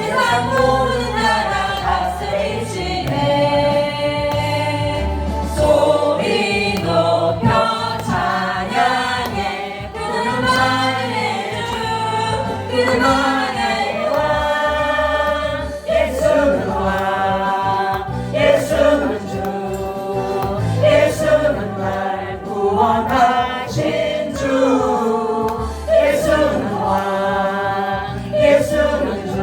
세상 모든 나라 다스리시네. 소리 높여 찬양해. 그는 만의 주, 그는 만의 왕. 예수는 왕, 예수는 주, 예수는 날 구원하신 주. 예수는 왕, 예수는 주,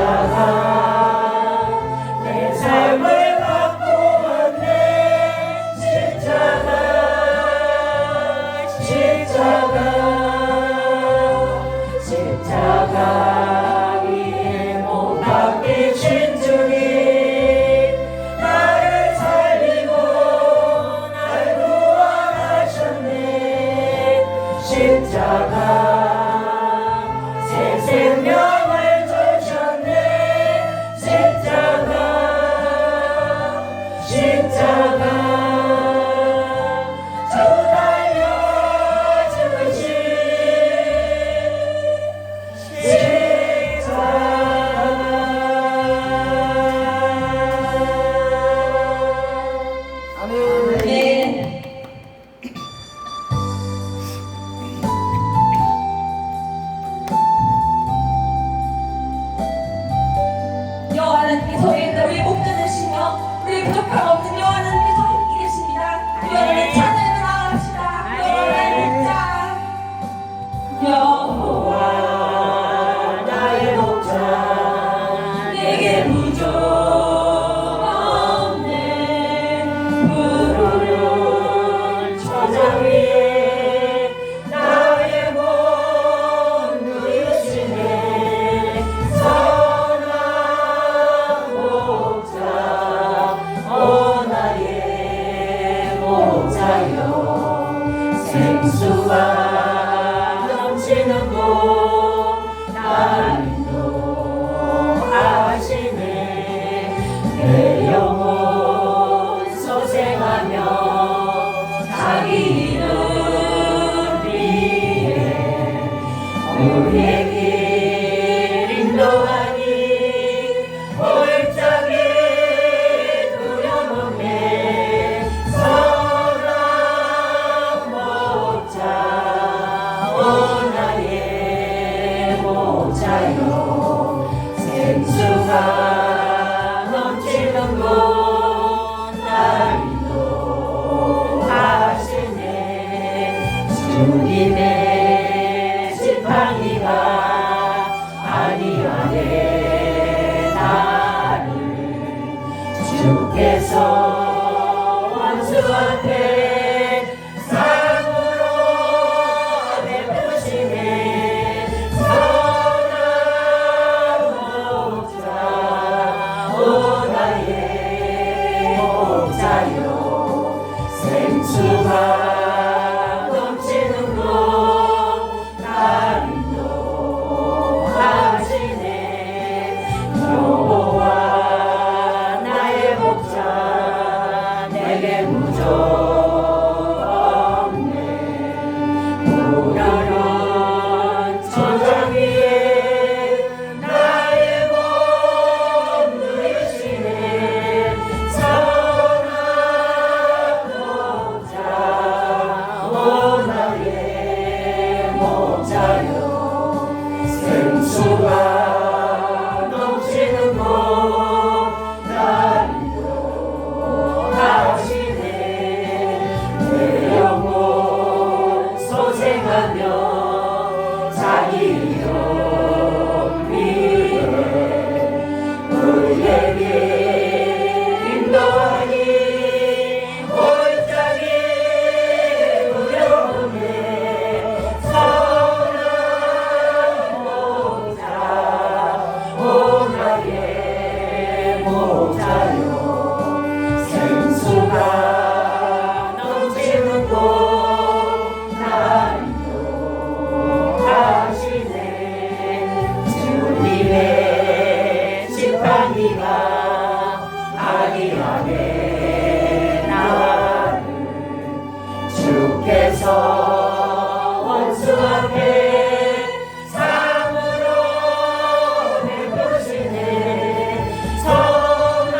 십자가 내 삶을 바꾸었네. 십자가 십자가 십자가 위에 못 박히신 주님 나를 살리고 날 구원하셨네. 십자가 새 생명을 주셨네. 십자가 십자가 주 달려 죽으신 아멘. 네. 여호와 하나님께 소리했다. 우리 목 들으시며 우리 부족함 없는 여호와 하나님께서 함께 계십니다. 여호와 하나님 찬양을 나아갑시다. 여호와 여호와 나의 목자 내게 부족 없네. 푸르른 초장 위에 나의 몸 누이시네. 선한 목자 오 나의 목자여 생수가 넘치는 곳 나를 인도하시네. 내 영혼 소생하며 자기 이름 위에 우리의 길 인도하니 골짜기 두려움에 선한 목자 오 나의 목자여 생수가 넘치는 곳 나를 인도하시네. 주님의 지팡이가 아니하네. 나를 주께서 원수 앞에 상으로 베푸시네. 선한 목자 오 나의 목자여 생수가 넘치는 곳 나를 인도하시네. 여호와 나의 목자 내게 부족 없네. 푸르른 초장 위에 나의 몸 누이시네. 선한 목자 오 나의 목자여 생수가 넘치는 곳 나를 인도하시네. 내 영혼 소생하며 자기 이름 위에 우리의 길 인도하니 골짜기 두려움에 선한 목자 오 나의 목자여 생수가 넘치는 곳 나를 인도하시네. 주님의 지팡이가 아니하네. 나를 주께서 원수 앞에 상으로 베푸시네. 선한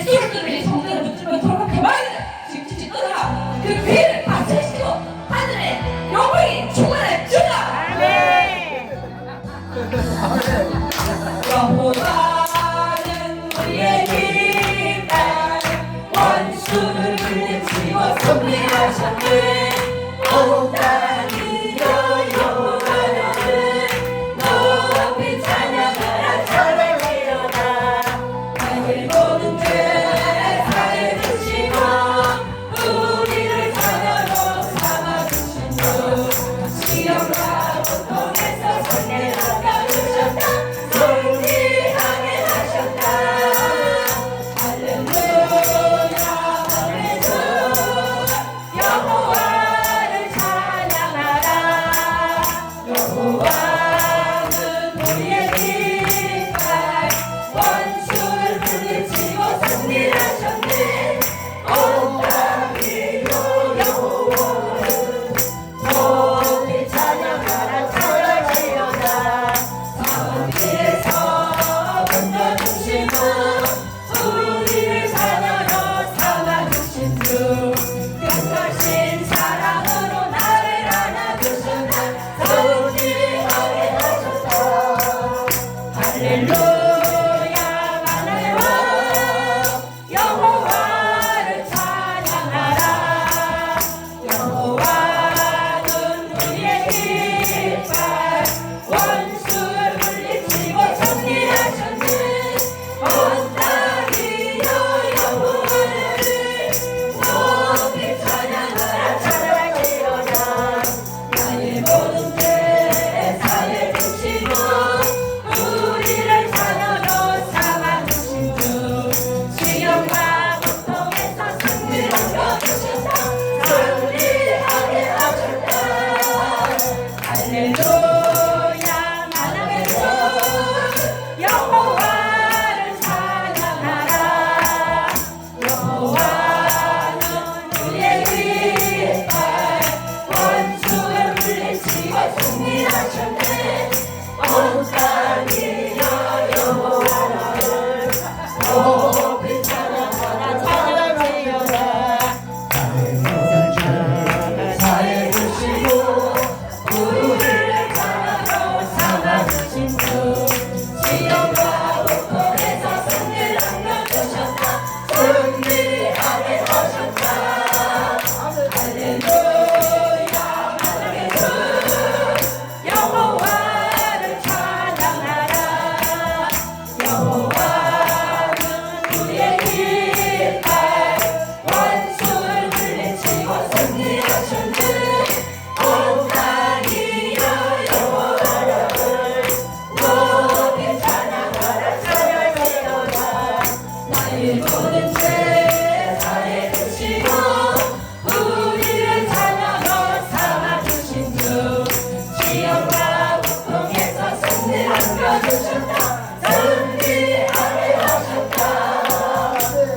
내 소유들이 성전을 붙들며 돌아가게 말이라 지키지 떠나가 그 피를 바치시고 하늘에 영광이 충만할 주라. 여호와는 우리의 깃발 원수를 물리치고 승리하셨네. 온 땅이여 여호와를 높이 찬양하라 찬양하리로다. 하늘 보는 죄 사해 주시고 우리를 자녀로 삼아주신 주 시험과 고통에서 손을 안겨주셨다. 승리하게 하셨다. 할렐루야 할렐루야 여호와를 찬양하라. 여호와는 우리의 깃발 원수를 물리치고 승리하셨네. 온 땅이여 여호와를 높이 찬양하라 찬양하리로다. 자비에서 건져주시고 우리를 자녀로 삼아주신 주 끝까신 사랑으로 나를 안아주셨다. 승리하게 하셨다. 할렐루야 할렐루야 여호와를 찬양하라. 여호와는 우리의 깃발 원수를 물리치고 승리하셨네. 온 땅이여 여호와를 높이 찬양하라 찬양하리로다. 나의 모든 죄 사해 주시고 우리를 자녀로 삼아주신 주 시험과 고통에서 승리를 얻어주신다. 승리하게 하셨다. 할렐루야 할렐루야 여호와를 찬양하라. 여호와는 우리의 깃발 원수를 물리치고 승리하셨네. 온 땅이여 여호와를 높이 찬양하라 찬양하리로다. 사해 주시고 우리를 자녀로 삼아주신 주 시험과 고통에서 승리를 안겨주셨다. 승리하게 하셨다. 할렐루야 할렐루야 여호와를 찬양하라. 여호와는 우리의 깃발 원수를 물리치고 승리하셨네. 온 땅이여 여호와를 높이 찬양하라 찬양하리로다. 나의 모든 죄 사해 주시고 우리를 자녀로 삼아주신 주 시험과 고통에서 승리를 안겨주셨다. 승리하게 하셨다.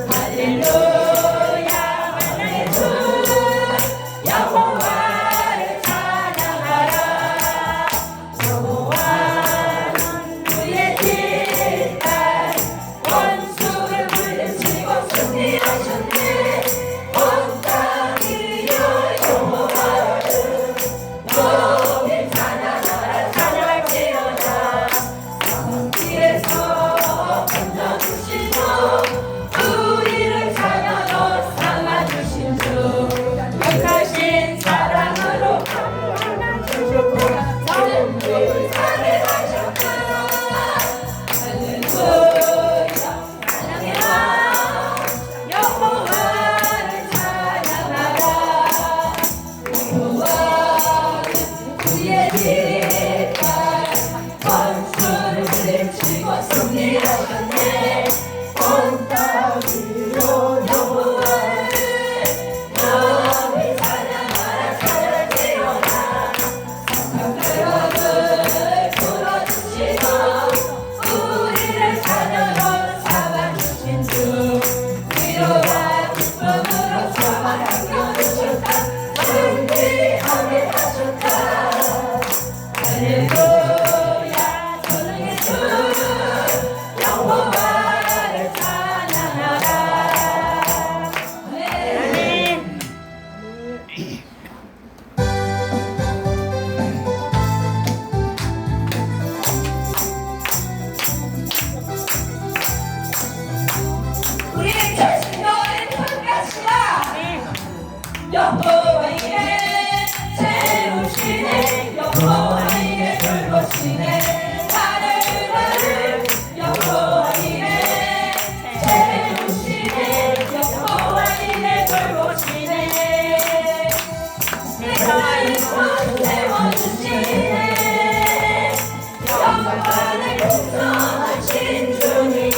할렐루야 할렐루야 여호와를 찬양하라. 여호와는 우리의 깃발 원수를 물리치고 승리하셨네. 온 땅이여 여호와를 높이 찬양하라 찬양하리로다. 길에서 건져주시고 우리를 자녀로 삼아주신 주 극하신 사랑으로 안아주셨고 승리하게 하셨다. 할렐루야 찬양해라. 여호와 여호와 이레 채우시네 여호와 이레 돌보시네 하늘을 여호와 이레 채우시네 여호와 이레 돌보시네 내가 일선 세워주시네 영광을 풍성하신 주님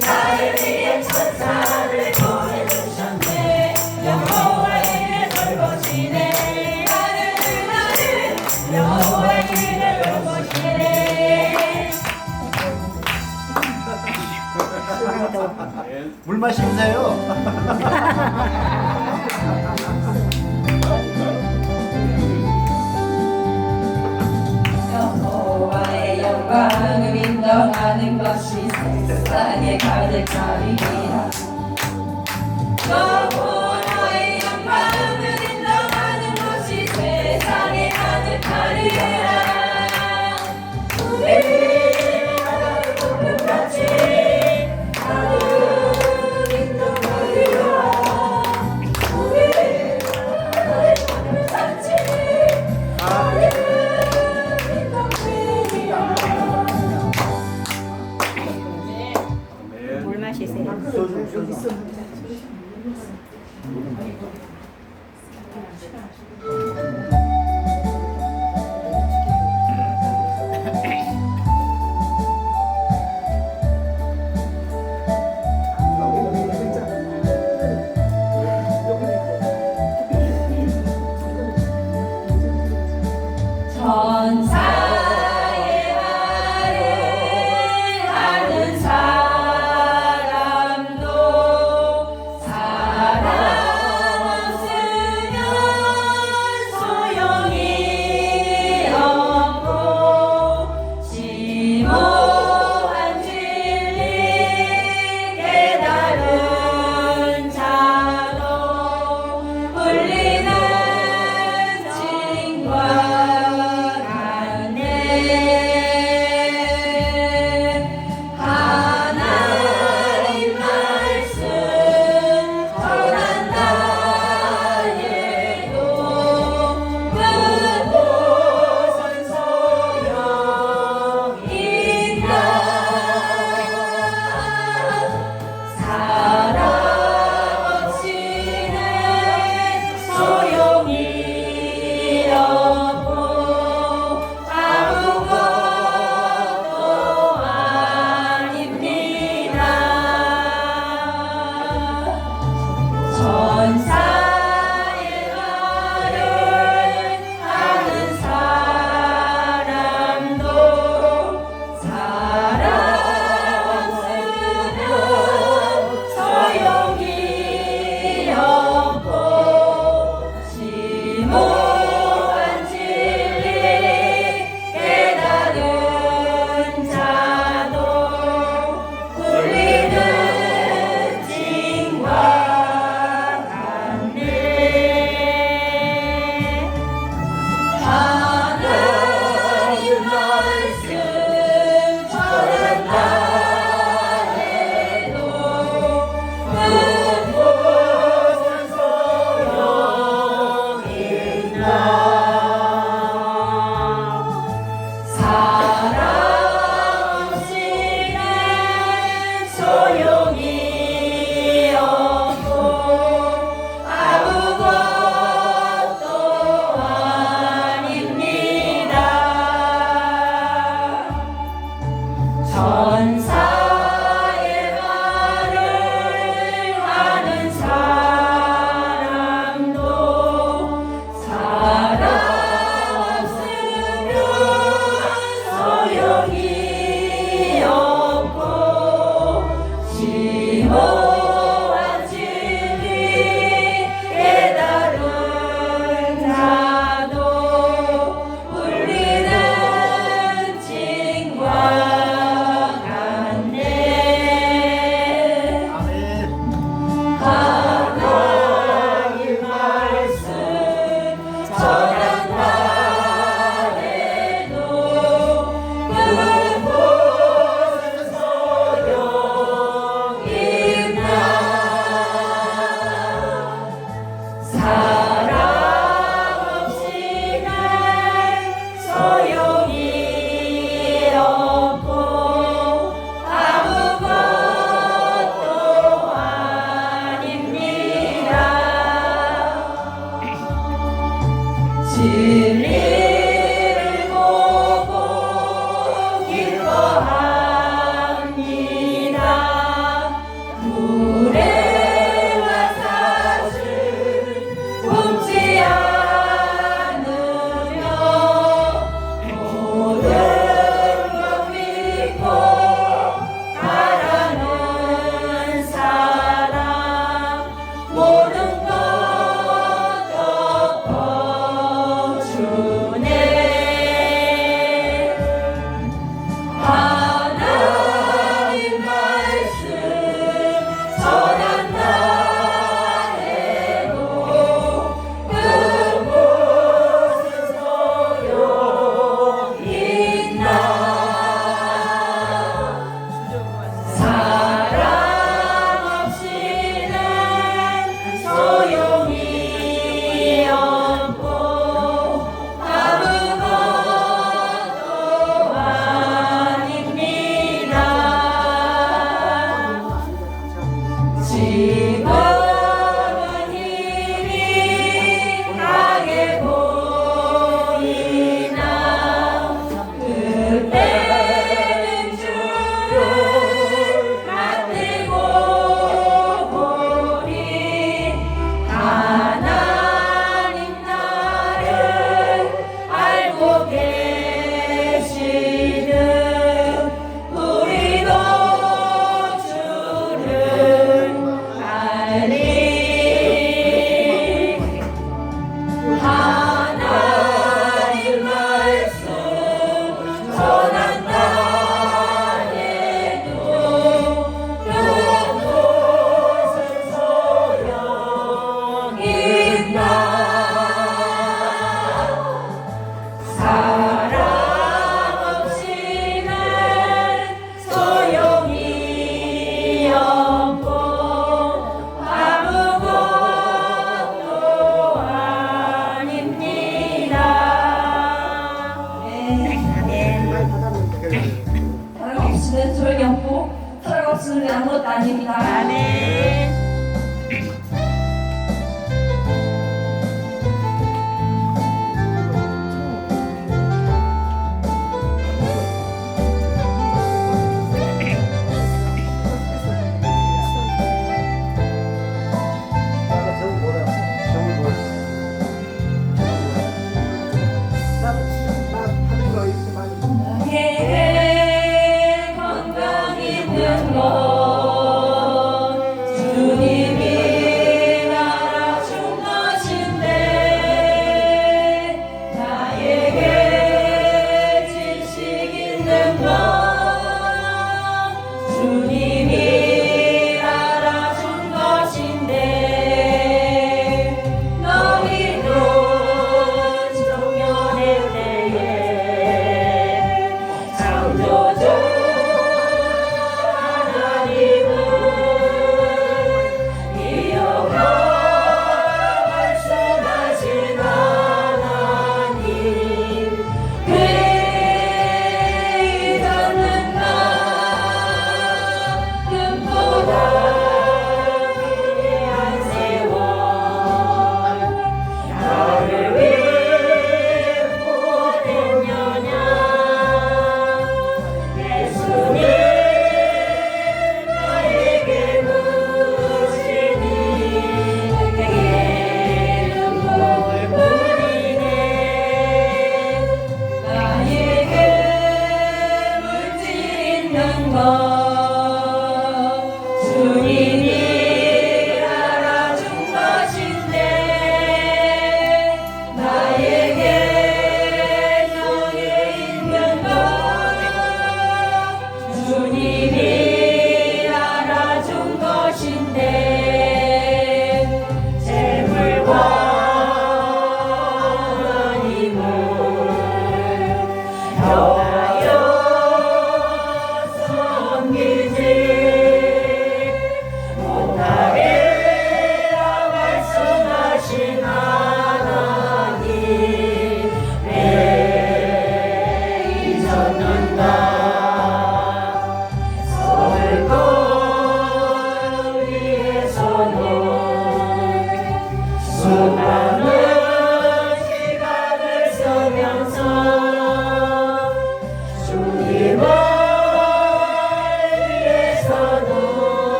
나를 위해 천사를 보내주셨네 여호와 이레 돌보시네 나를 여호와 이레 돌보시네 물 마시세요. 여호와의 영광을 인정하는 것이 세상에 가득하리라 여호와의 영광을 인정하는 것이 세상에 가득하리라 우리 하나님 공평같이 하나님 인정하리라 우리 하나님 공평같이 하나님 물 마시세요. 천사의 말을 하는 사람도 사랑 없으면 소용 진리를 보고 기뻐합니다. 노래와 사실 굽지 않으며 모든 것 믿고 바라는 사랑 모든 것 덮어주네. 하나님 말씀 전한다 해도 그곳은 소용있나. 사랑 없이는 소용이 없고 아무것도 아닙니다. 지금은 힘이 강해 보이나 그때는 주를 만들고 보리. 하나님 나를 알고 계시는 우리도 주를 알리. 하나님 말씀 전한다 해도 그곳은 소용있나. 사랑 없이는 소용이 없고 아무것도 아닙니다. 사랑 없이는 소용이 없고 사랑 없이는 아무것도 아닙니다. 나의 건강 있는 것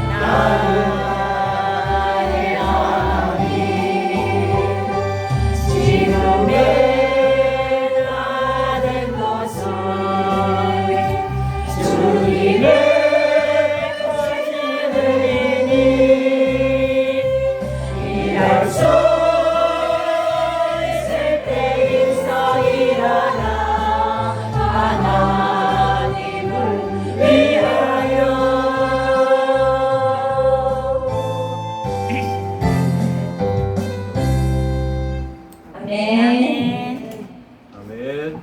나의 하나님 지금의 나된 것은 주님의 거짓을이니 일할 수 있을 때에서 일어나 하나님을 위하여 아멘. 아멘.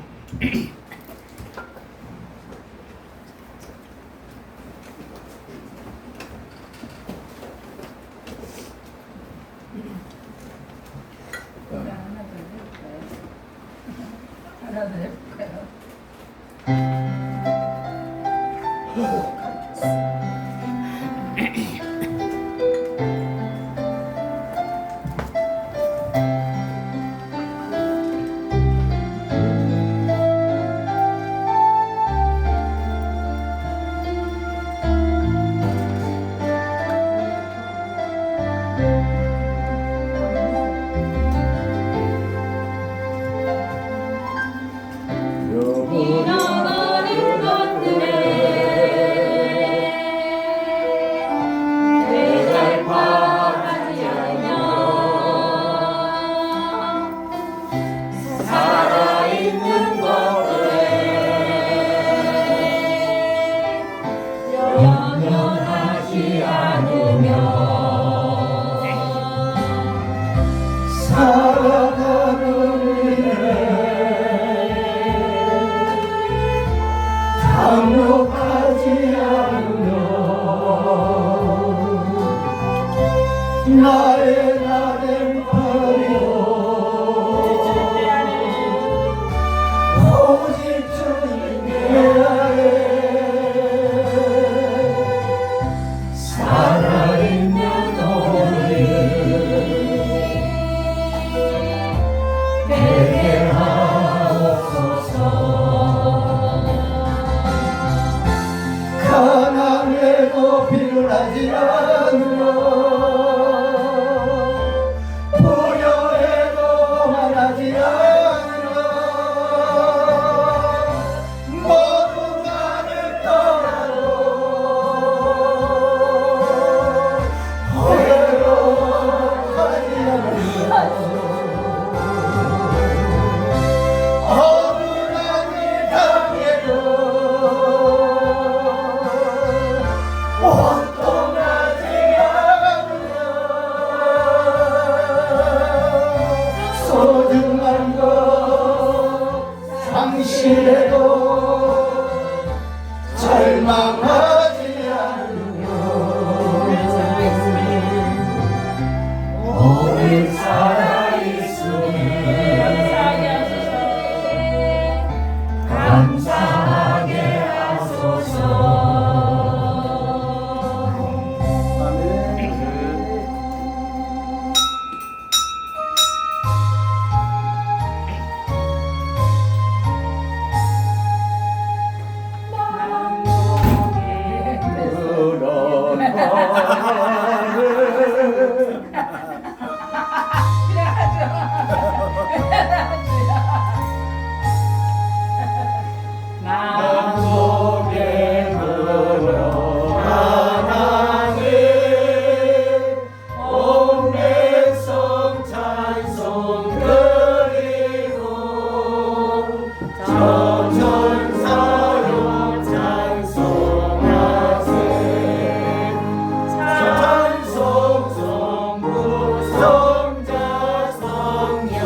하나 더 해볼까요? 잃어버린 것들에 되살파하지 않으며 살아있는 것들에 연연하지 않으며 살아가는 강력하지 않으며 나의 나된 팔이요 오직 주님의 아래 살아있는 너를 내게 하옵소서. 가난해도 비굴하지 않으며 부여해도 말하지 않으며 모두 나를 떠나도 회로하지 않으며 억울함이 당해도 원통하지 않으며 소중한 것 상실해도 절망하지 않으며 오늘 살아있으니 감사하게 하소서. 남북의 물어 하나님 온 백성 찬송 드리고 전천사로 찬송하세. 찬송 성부 성자 성령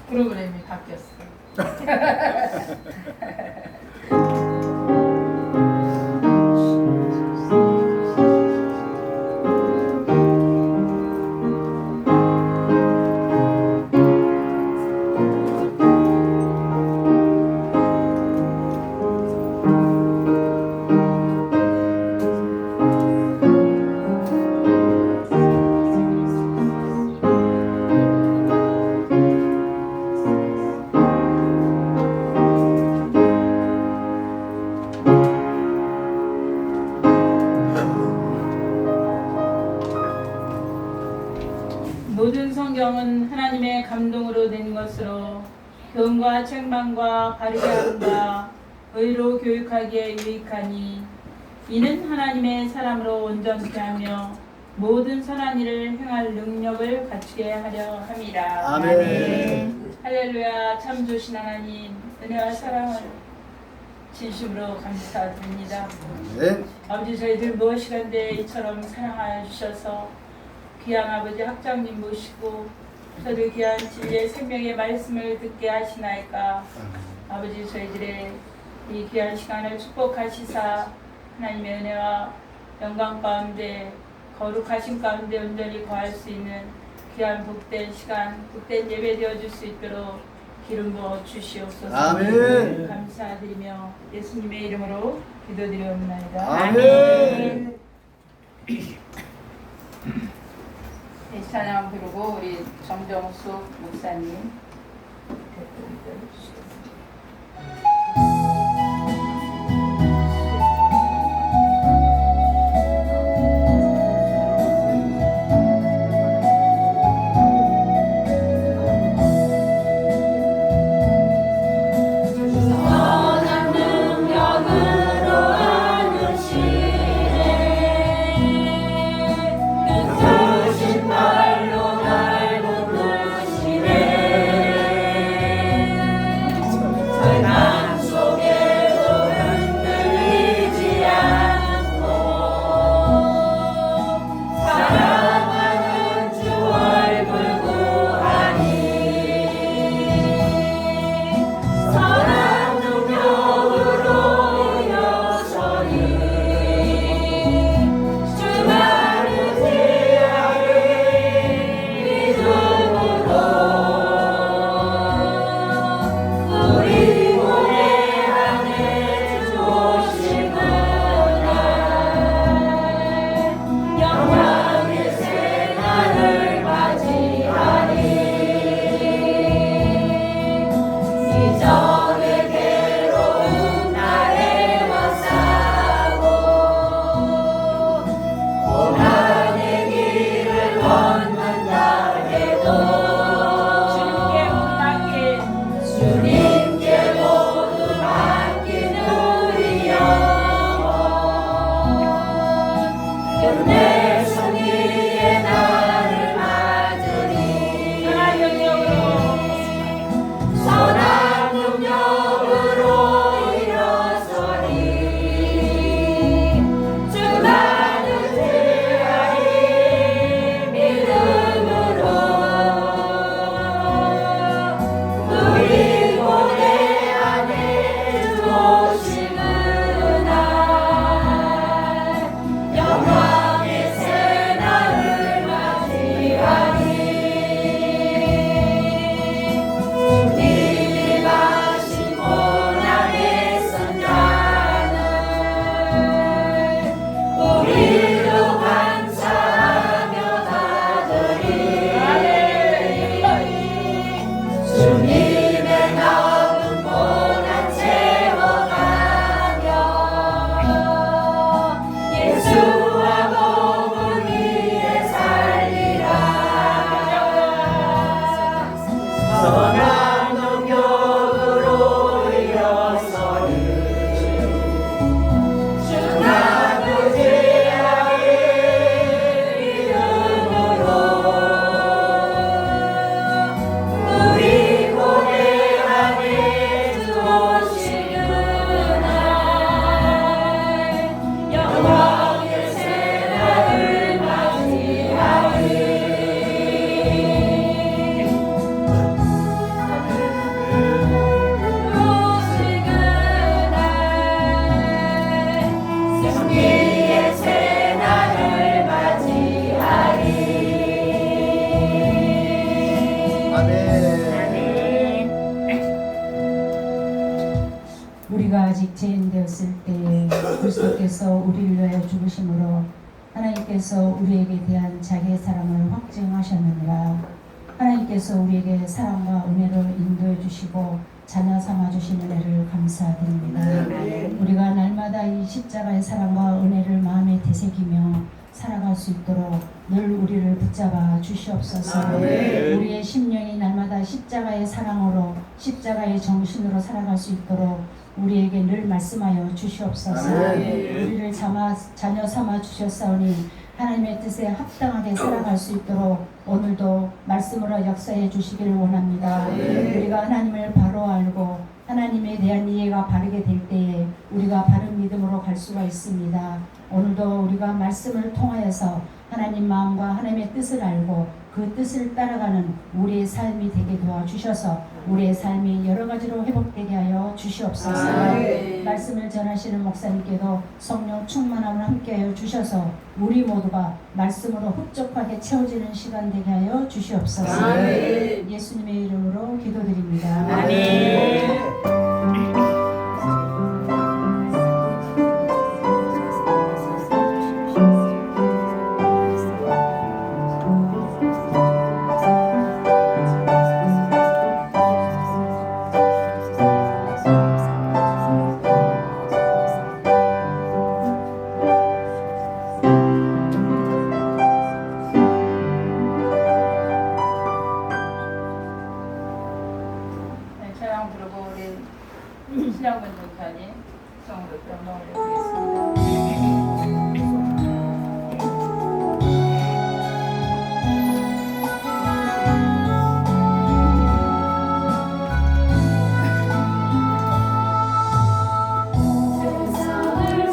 프로그램이 바뀌었어. 돈과 책망과 바르게 함과 의로 교육하기에 유익하니 이는 하나님의 사람으로 온전케 하며 모든 선한 일을 행할 능력을 갖추게 하려 함이라. 아멘. 할렐루야. 참 좋으신 하나님, 은혜와 사랑을 진심으로 감사드립니다. 네. 아버지, 저희들 무엇이간데 이처럼 사랑하여 주셔서 귀한 아버지 학장님 모시고 저들 귀한 진리의 생명의 말씀을 듣게 하시나이까. 아버지, 저희들의 이 귀한 시간을 축복하시사 하나님의 은혜와 영광 가운데 거룩하신 가운데 온전히 거할 수 있는 귀한 복된 시간, 복된 예배 되어줄 수 있도록 기름 부어 주시옵소서. 아멘. 감사드리며 예수님의 이름으로 기도드리옵나이다. 아멘. 네, 찬양 부르고 우리 정정숙 목사님. 우리가 아직 죄인 되었을 때에 그리스도께서 우리를 위하여 죽으심으로 하나님께서 우리에게 대한 자기의 사랑을 확증하셨느니라. 하나님께서 우리에게 사랑과 은혜를 인도해 주시고 자녀 삼아 주신 은혜를 감사드립니다. 우리가 날마다 이 십자가의 사랑과 은혜를 마음에 되새기며 살아갈 수 있도록 늘 우리를 붙잡아 주시옵소서. 아멘. 우리의 심령이 날마다 십자가의 사랑으로 십자가의 정신으로 살아갈 수 있도록 우리에게 늘 말씀하여 주시옵소서. 아멘. 우리를 자녀 삼아 주셨사오니 하나님의 뜻에 합당하게 살아갈 수 있도록 오늘도 말씀으로 역사해 주시기를 원합니다. 아멘. 우리가 하나님을 바로 알고 하나님에 대한 이해가 바르게 될 때에 우리가 바른 믿음으로 갈 수가 있습니다. 오늘도 우리가 말씀을 통하여서 하나님 마음과 하나님의 뜻을 알고 그 뜻을 따라가는 우리의 삶이 되게 도와주셔서 우리의 삶이 여러 가지로 회복되게 하여 주시옵소서. 아멘. 말씀을 전하시는 목사님께도 성령 충만함을 함께하여 주셔서 우리 모두가 말씀으로 흡족하게 채워지는 시간 되게 하여 주시옵소서. 아멘. 예수님의 이름으로 기도드립니다. 아멘. 네, 찬양 부르고 우리 신양근 전사님 성으로 영광을 올려드리겠습니다.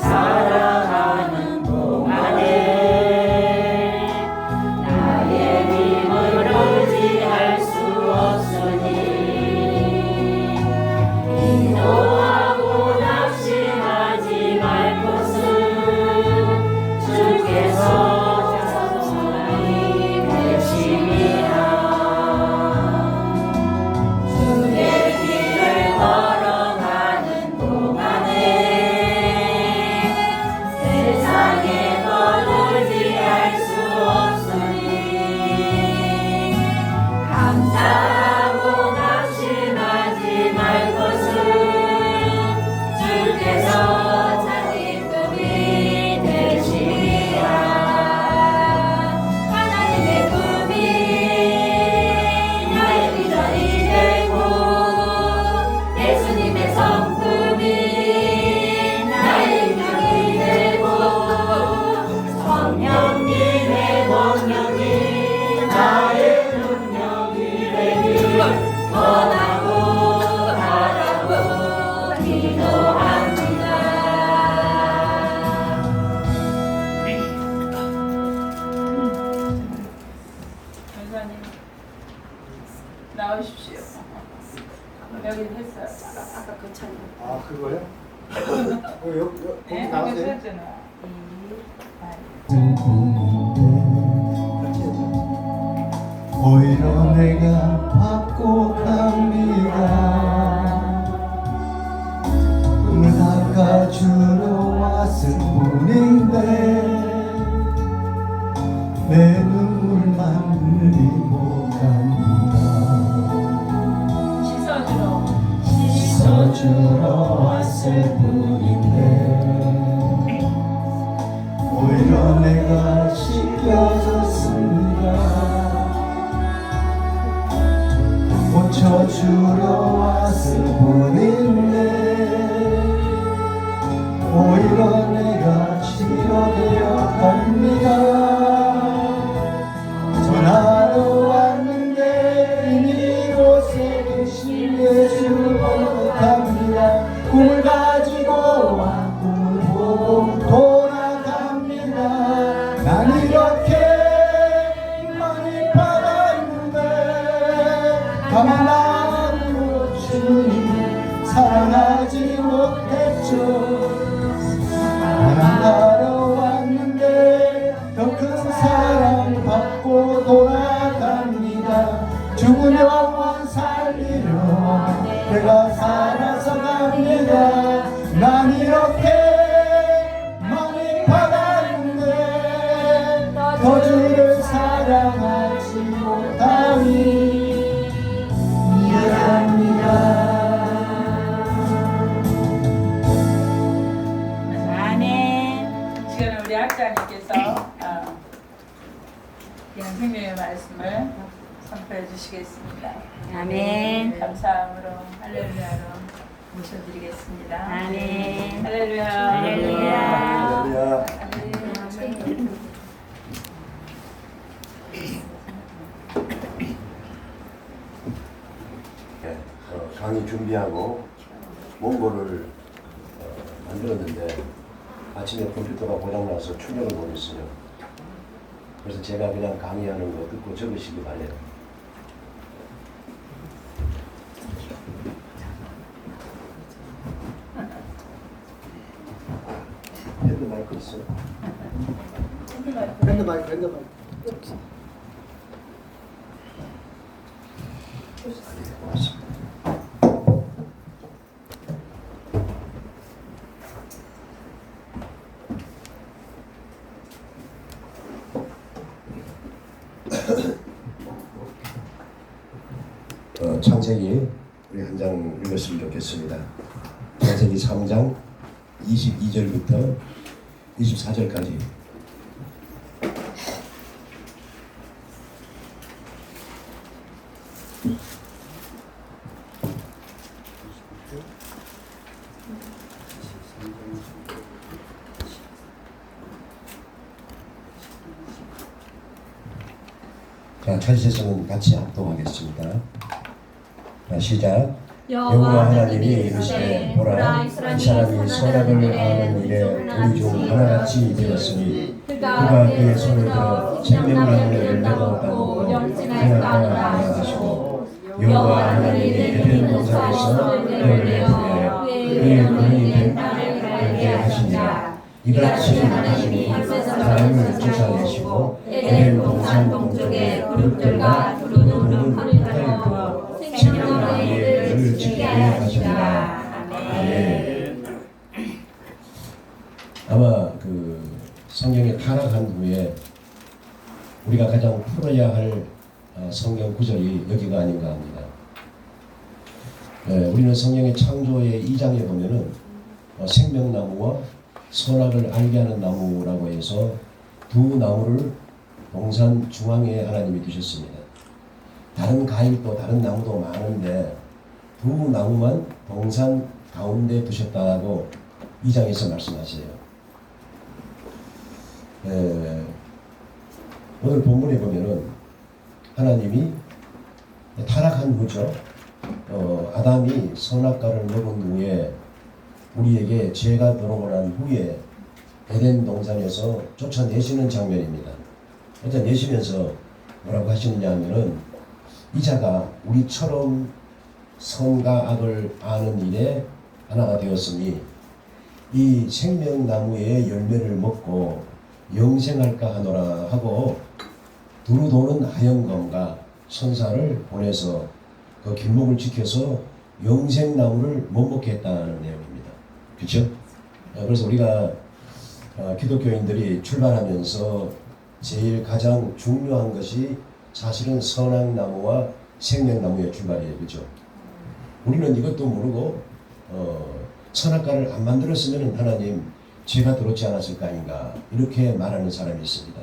사랑하는 동안에 나의 힘을 의지할 수 없으니 기도하고 낙심하지 말 것은 주께서 정말 되심이라. 주의 길을 걸어가는 동안에 세상에 널 의지할 수 없으니 감사하고 낙심하지 말 것은 주께서 자기 꿈이 되시리라. 하나님의 꿈이 나의 비전이 되고 예수님의 성품이 나의 유명이 되고 성령님의 능력이 나의 능력이 되길 원하고 바라고 기도합니다. 전사님 나오십시오. 여기 했어요. 아까 그 찬양. 아 그거요? 거기 네, 한번 나왔어요? 했잖아. 같이 해서. 오히려 내가 받고 갑니다. 꿈을 닦아주러 왔을 뿐인데 내 눈물만 흘리고 갑니다. 씻어주러 왔을 뿐인데 오히려 내가 씻겨졌습니다. 고쳐주러 왔을 뿐인데 오히려 내가 치료되어 갑니다. 전하러 왔는데 이곳에 계신 예수를 고백합니다. 꿈을 가지고 와 꿈을 보고 돌아갑니다. 난 이렇게 많이 받았는데 가만 마음으로 주님 사랑하지 못했죠. 사랑하러 왔는데 더 큰 사랑 받고 돌아갑니다. 죽은 영혼 살리려 내가 살아서 갑니다. 난 이렇게 많이 받았는데 더 주를 사랑하지 못하니 미안합니다. 시간은 우리 학자님께서 모시겠습니다. 아멘. 감사함으로 할렐루야로 모셔드리겠습니다. 아멘. 할렐루야. 할렐루야. 강의 준비하고 원고를 만들었는데 아침에 컴퓨터가 고장나서 출력을 못했어요. 그래서 제가 그냥 강의하는 거 듣고 적으시기 바래요. 핸드 마이크 있어요? 밴드 마이크. 네, 고맙습니다. 창세기 우리 한 장 읽었으면 좋겠습니다. 창세기 3장 22절부터 24절까지. 자, 찾으셨으면 같이 합동하겠습니다. 자, 시작. 여호와 하나님이 이르시되 보라, 이 사람이 선악을 아는 일에 우리 중 하나같이 되었으니 그가 그의 손을 들어 생명나무의 열매가 없다고 생각하라 하시고 여호와 하나님이 에덴 동산에서 그를 내어 그의 근이 된 땅을 알게 하시니라. 이같이 하나님이 사람을 쫓아내시고 에덴 동산 동쪽에 그룹들과 두루두루 하늘 두고 생명나무의 를 지키게 하시니라. 아멘. 아마 그 성경에 타락한 후에 우리가 가장 풀어야 할 성경 구절이 여기가 아닌가 합니다. 우리는 성경의 창조의 2장에 보면은 생명나무와 선악을 알게 하는 나무라고 해서 두 나무를 동산 중앙에 하나님이 두셨습니다. 다른 과일도 다른 나무도 많은데 두 나무만 동산 가운데 두셨다고 2장에서 말씀하세요. 오늘 본문에 보면은 하나님이 타락한 후죠. 아담이 선악과를 먹은 후에 우리에게 죄가 들어오고 난 후에 에덴 동산에서 쫓아내시는 장면입니다. 쫓아내시면서 뭐라고 하시느냐 하면은 이자가 우리처럼 선과 악을 아는 일에 하나가 되었으니 이 생명나무의 열매를 먹고 영생할까 하노라 하고 두루 도는 하영검과 천사를 보내서 그 길목을 지켜서 영생나무를 못 먹게 했다는 내용입니다. 그렇죠? 그래서 우리가 기독교인들이 출발하면서 제일 가장 중요한 것이 사실은 선악나무와 생명나무의 출발이에요. 그렇죠? 우리는 이것도 모르고 선악과를 안 만들었으면 하나님 죄가 들어오지 않았을 거 아닌가 이렇게 말하는 사람이 있습니다.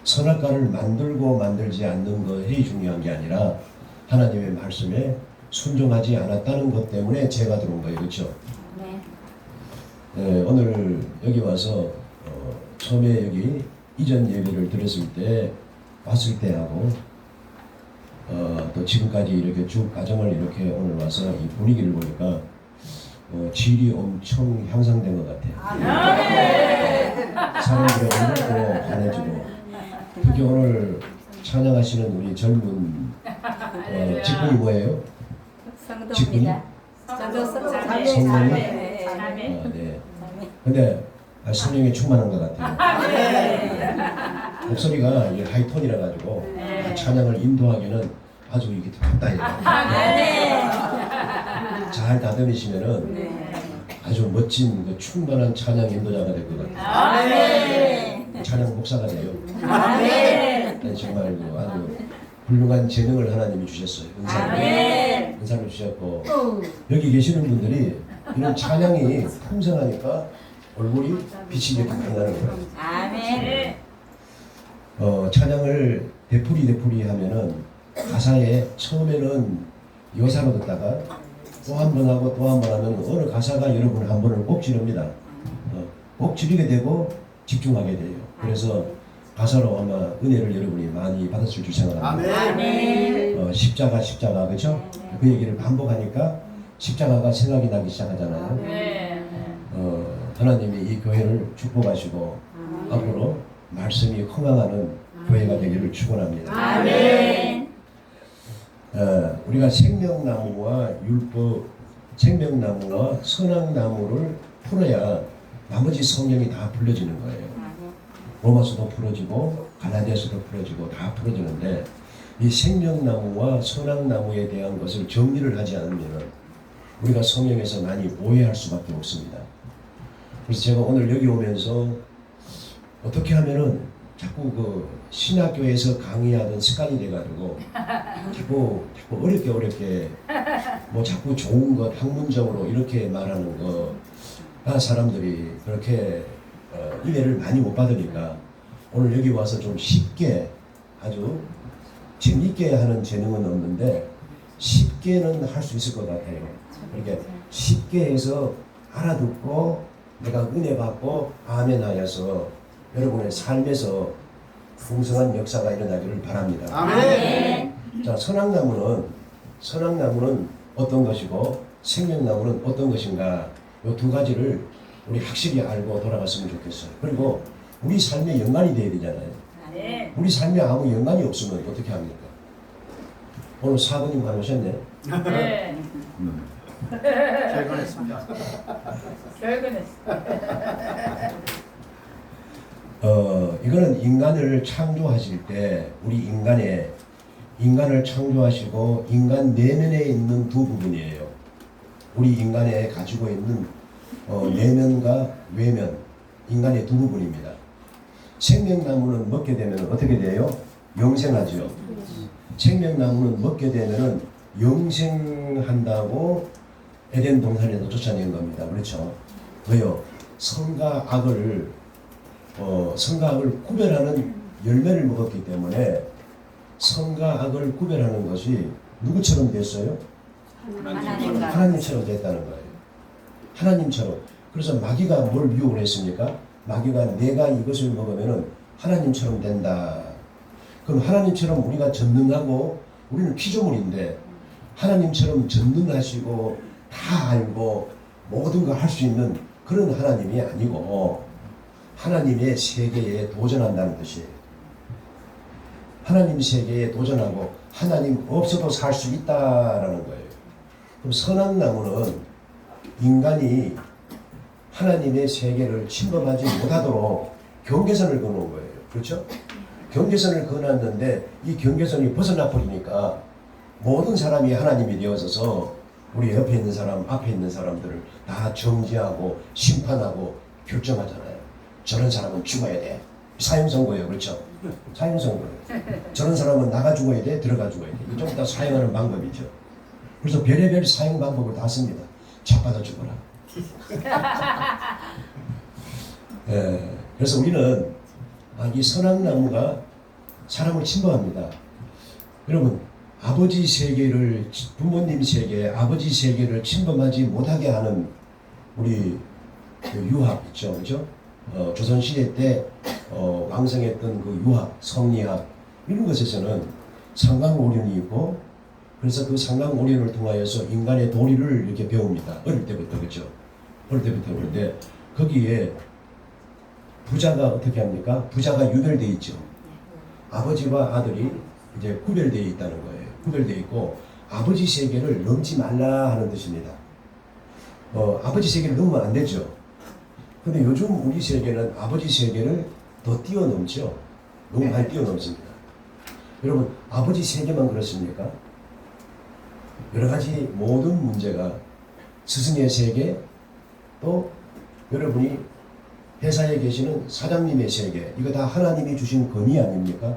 선악과를 만들고 만들지 않는 것이 중요한 게 아니라 하나님의 말씀에 순종하지 않았다는 것 때문에 죄가 들어온 거예요. 그렇죠? 네, 오늘 여기 와서 처음에 여기 이전 예배를 들었을 때 왔을 때하고 또 지금까지 이렇게 쭉 과정을 이렇게 오늘 와서 이 분위기를 보니까 질이 엄청 향상된 것 같아요. 사람들의 얼굴도 환해지고 특히 오늘 찬양하시는 우리 젊은 직분이 뭐예요? 직분이? 성령이? 네. 근데 성령이 충만한 것 같아요. 목소리가 하이톤이라 가지고 찬양을 인도하기는 아주 이게 답답해요. 잘 다듬으시면은 아주 멋진 그 충만한 찬양 인도자가 될 것 같아요. 찬양 목사가 돼요. 정말 아주 훌륭한 재능을 하나님이 주셨어요. 은사를 주셨고 여기 계시는 분들이 이런 찬양이 풍성하니까 얼굴이 빛이 이렇게 나는 거예요. 찬양을 되풀이 하면은 가사에 처음에는 여사로 듣다가 또 한 번 하고 또 한 번 하면 어느 가사가 여러분 한 번을 꼭 지릅니다. 꼭 지르게 되고 집중하게 돼요. 그래서 가사로 아마 은혜를 여러분이 많이 받았을 줄 생각합니다. 아멘. 십자가 그렇죠? 그 얘기를 반복하니까 십자가가 생각이 나기 시작하잖아요. 네. 하나님이 이 교회를 축복하시고 앞으로 말씀이 흥황하는 교회가 되기를 축원합니다. 아멘. 우리가 생명나무와 율법, 생명나무와 선악나무를 풀어야 나머지 성경이 다 풀어지는 거예요. 로마서도 풀어지고 갈라디아서도 풀어지고 다 풀어지는데 이 생명나무와 선악나무에 대한 것을 정리를 하지 않으면 우리가 성경에서 많이 오해할 수밖에 없습니다. 그래서 제가 오늘 여기 오면서 어떻게 하면은 자꾸 그 신학교에서 강의하던 습관이 돼가지고 자꾸 어렵게 뭐 자꾸 좋은 것 학문적으로 이렇게 말하는 거가 사람들이 그렇게 이해를 많이 못 받으니까 오늘 여기 와서 좀 쉽게 아주 재밌게 하는 재능은 없는데 쉽게는 할 수 있을 것 같아요. 그렇게 쉽게 해서 알아듣고 내가 은혜 받고 아멘 하여서 여러분의 삶에서 풍성한 역사가 일어나기를 바랍니다. 아멘. 자, 선악나무는 어떤 것이고 생명나무는 어떤 것인가 이 두 가지를 우리 확실히 알고 돌아갔으면 좋겠어요. 그리고 우리 삶에 연관이 돼야 되잖아요. 네. 우리 삶에 아무 연관이 없으면 어떻게 합니까? 오늘 사부님 가오셨네. 네. 결혼했습니다. 결근했어. 이거는 인간을 창조하실 때 우리 인간을 창조하시고 인간 내면에 있는 두 부분이에요. 우리 인간에 가지고 있는 내면과 외면, 인간의 두 부분입니다. 생명나무는 먹게 되면 어떻게 돼요? 영생하죠. 생명나무는 먹게 되면 영생한다고 에덴 동산에도 쫓아낸 겁니다. 그렇죠? 왜요? 선과 악을 구별하는 열매를 먹었기 때문에 선과 악을 구별하는 것이 누구처럼 됐어요? 하나님처럼 됐다는 거예요. 하나님처럼. 그래서 마귀가 뭘 유혹을 했습니까? 마귀가 내가 이것을 먹으면 하나님처럼 된다. 그럼 하나님처럼 우리가 전능하고 우리는 피조물인데 하나님처럼 전능하시고 다 알고 모든 걸 할 수 있는 그런 하나님이 아니고 하나님의 세계에 도전한다는 뜻이에요. 하나님 세계에 도전하고 하나님 없어도 살 수 있다라는 거예요. 그럼 선악나무는 인간이 하나님의 세계를 침범하지 못하도록 경계선을 그어놓은 거예요. 그렇죠? 경계선을 그어놨는데 이 경계선이 벗어나 버리니까 모든 사람이 하나님이 되어서서 우리 옆에 있는 사람, 앞에 있는 사람들을 다 정지하고 심판하고 결정하잖아요. 저런 사람은 죽어야 돼. 사형선고예요. 그렇죠? 사형선고예요. 저런 사람은 나가 죽어야 돼. 들어가 죽어야 돼. 이쪽 다 사형하는 방법이죠. 그래서 별의별 사형 방법을 다 씁니다. 잡아다 죽어라. 그래서 우리는 이 선악나무가 사람을 침범합니다. 여러분, 아버지 세계를, 부모님 세계, 아버지 세계를 침범하지 못하게 하는 우리 그 유학 있죠, 그죠? 조선시대 때 왕성했던 그 유학, 성리학 이런 것에서는 상강오륜이 있고 그래서 그 상강오륜을 통하여서 인간의 도리를 이렇게 배웁니다. 어릴 때부터, 그죠? 어릴 때부터. 그런데 거기에 부자가 어떻게 합니까? 부자가 유별되어 있죠. 아버지와 아들이 이제 구별되어 있다는 거예요. 구별되어 있고 아버지 세계를 넘지 말라 하는 뜻입니다. 아버지 세계를 넘으면 안 되죠. 근데 요즘 우리 세계는 아버지 세계를 더 뛰어넘죠. 너무 많이 뛰어넘습니다. 여러분, 아버지 세계만 그렇습니까? 여러 가지 모든 문제가 스승의 세계, 또 여러분이 회사에 계시는 사장님의 세계, 이거 다 하나님이 주신 권위 아닙니까?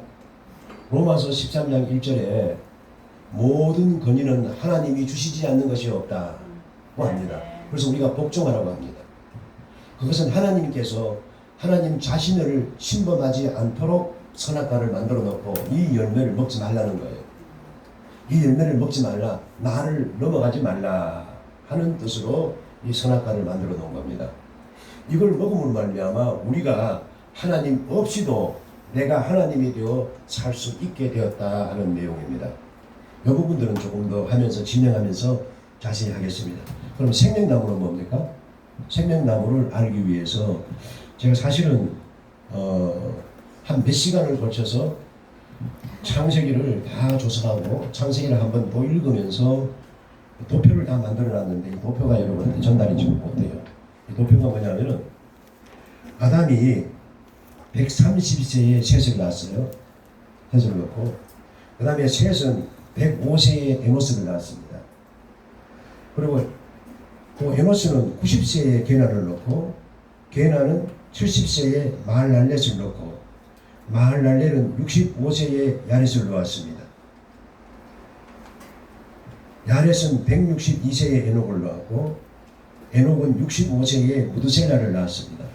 로마서 13장 1절에 모든 권위는 하나님이 주시지 않는 것이 없다고 합니다. 그래서 우리가 복종하라고 합니다. 그것은 하나님께서 하나님 자신을 침범하지 않도록 선악과를 만들어 놓고 이 열매를 먹지 말라는 거예요. 이 열매를 먹지 말라, 나를 넘어가지 말라 하는 뜻으로 이 선악과를 만들어 놓은 겁니다. 이걸 먹음으로 말미암아 우리가 하나님 없이도 내가 하나님이 되어 살 수 있게 되었다 하는 내용입니다. 이 부분들은 조금 더 하면서 진행하면서 자세히 하겠습니다. 그럼 생명나무는 뭡니까? 생명나무를 알기 위해서 제가 사실은 한 몇 시간을 거쳐서 창세기를 다 조사하고 창세기를 한번 더 읽으면서 도표를 다 만들어놨는데 이 도표가 여러분한테 전달이 지금 못돼요. 이 도표가 뭐냐면은 아담이 130세에 셋을 낳았어요. 셋을 낳고 그 다음에 셋은 105세에 에노스를 낳았습니다. 그리고 그 에노스는 90세에 게나를 낳고 게나는 70세에 마할랄렛을 낳고 마할랄렛은 65세에 야렛을 낳았습니다. 야렛은 162세에 에녹을 낳았고 에녹은 65세에 무드셀라를 낳았습니다.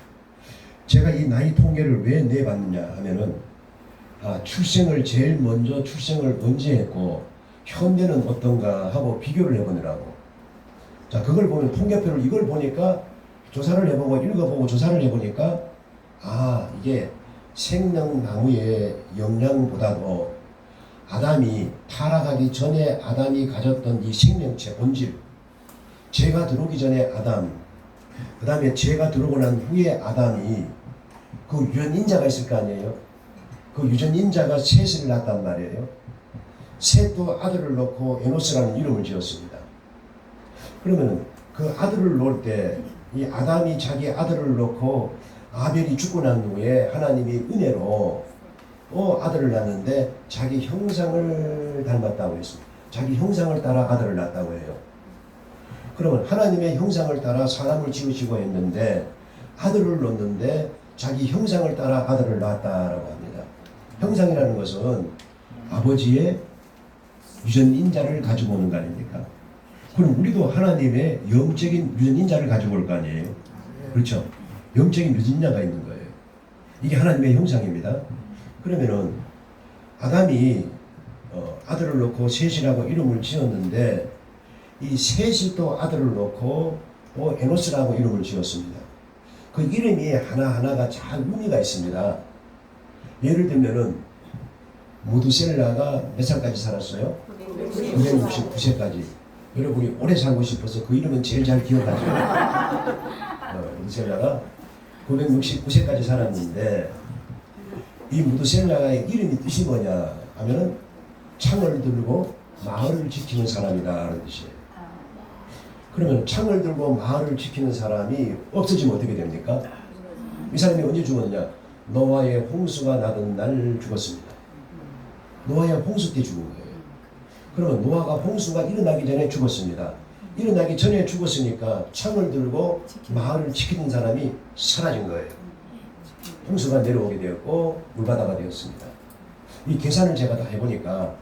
제가 이 나이 통계를 왜 내봤느냐 하면은 출생을 제일 먼저 출생을 언제 했고 현대는 어떤가 하고 비교를 해보느라고. 자, 그걸 보면 통계표를 이걸 보니까 조사를 해보고 읽어보고 조사를 해보니까 이게 생명나무의 영양보다도 아담이 타락하기 전에 아담이 가졌던 이 생명체 본질, 죄가 들어오기 전에 아담, 그 다음에 죄가 들어오고 난 후에 아담이 그 유전인자가 있을 거 아니에요. 그 유전인자가 셋을 낳았단 말이에요. 셋도 아들을 낳고 에노스라는 이름을 지었습니다. 그러면 그 아들을 낳을 때 이 아담이 자기 아들을 낳고 아벨이 죽고 난 후에 하나님이 은혜로 아들을 낳는데 자기 형상을 닮았다고 했습니다. 자기 형상을 따라 아들을 낳았다고 해요. 그러면 하나님의 형상을 따라 사람을 지으시고 했는데 아들을 낳는데 자기 형상을 따라 아들을 낳았다라고 합니다. 형상이라는 것은 아버지의 유전인자를 가지고 오는 거 아닙니까? 그럼 우리도 하나님의 영적인 유전인자를 가지고 올 거 아니에요? 그렇죠? 영적인 유전인자가 있는 거예요. 이게 하나님의 형상입니다. 그러면은 아담이 아들을 낳고 셋이라고 이름을 지었는데 이 셋이 또 아들을 낳고 에노스라고 이름을 지었습니다. 그 이름이 하나하나가 잘 의미가 있습니다. 예를 들면은 무드셀라가 몇 살까지 살았어요? 969세까지. 여러분이 오래 살고 싶어서 그 이름은 제일 잘 기억하죠. 무드셀라가 969세까지 살았는데 이 무드셀라의 이름이 뜻이 뭐냐 하면은 창을 들고 마을을 지키는 사람이다 라는 뜻이에요. 그러면 창을 들고 마을을 지키는 사람이 없어지면 어떻게 됩니까? 이 사람이 언제 죽었느냐? 노아의 홍수가 나던 날 죽었습니다. 노아의 홍수 때 죽은 거예요. 그러면 노아가 홍수가 일어나기 전에 죽었습니다. 일어나기 전에 죽었으니까 창을 들고 마을을 지키는 사람이 사라진 거예요. 홍수가 내려오게 되었고 물바다가 되었습니다. 이 계산을 제가 다 해보니까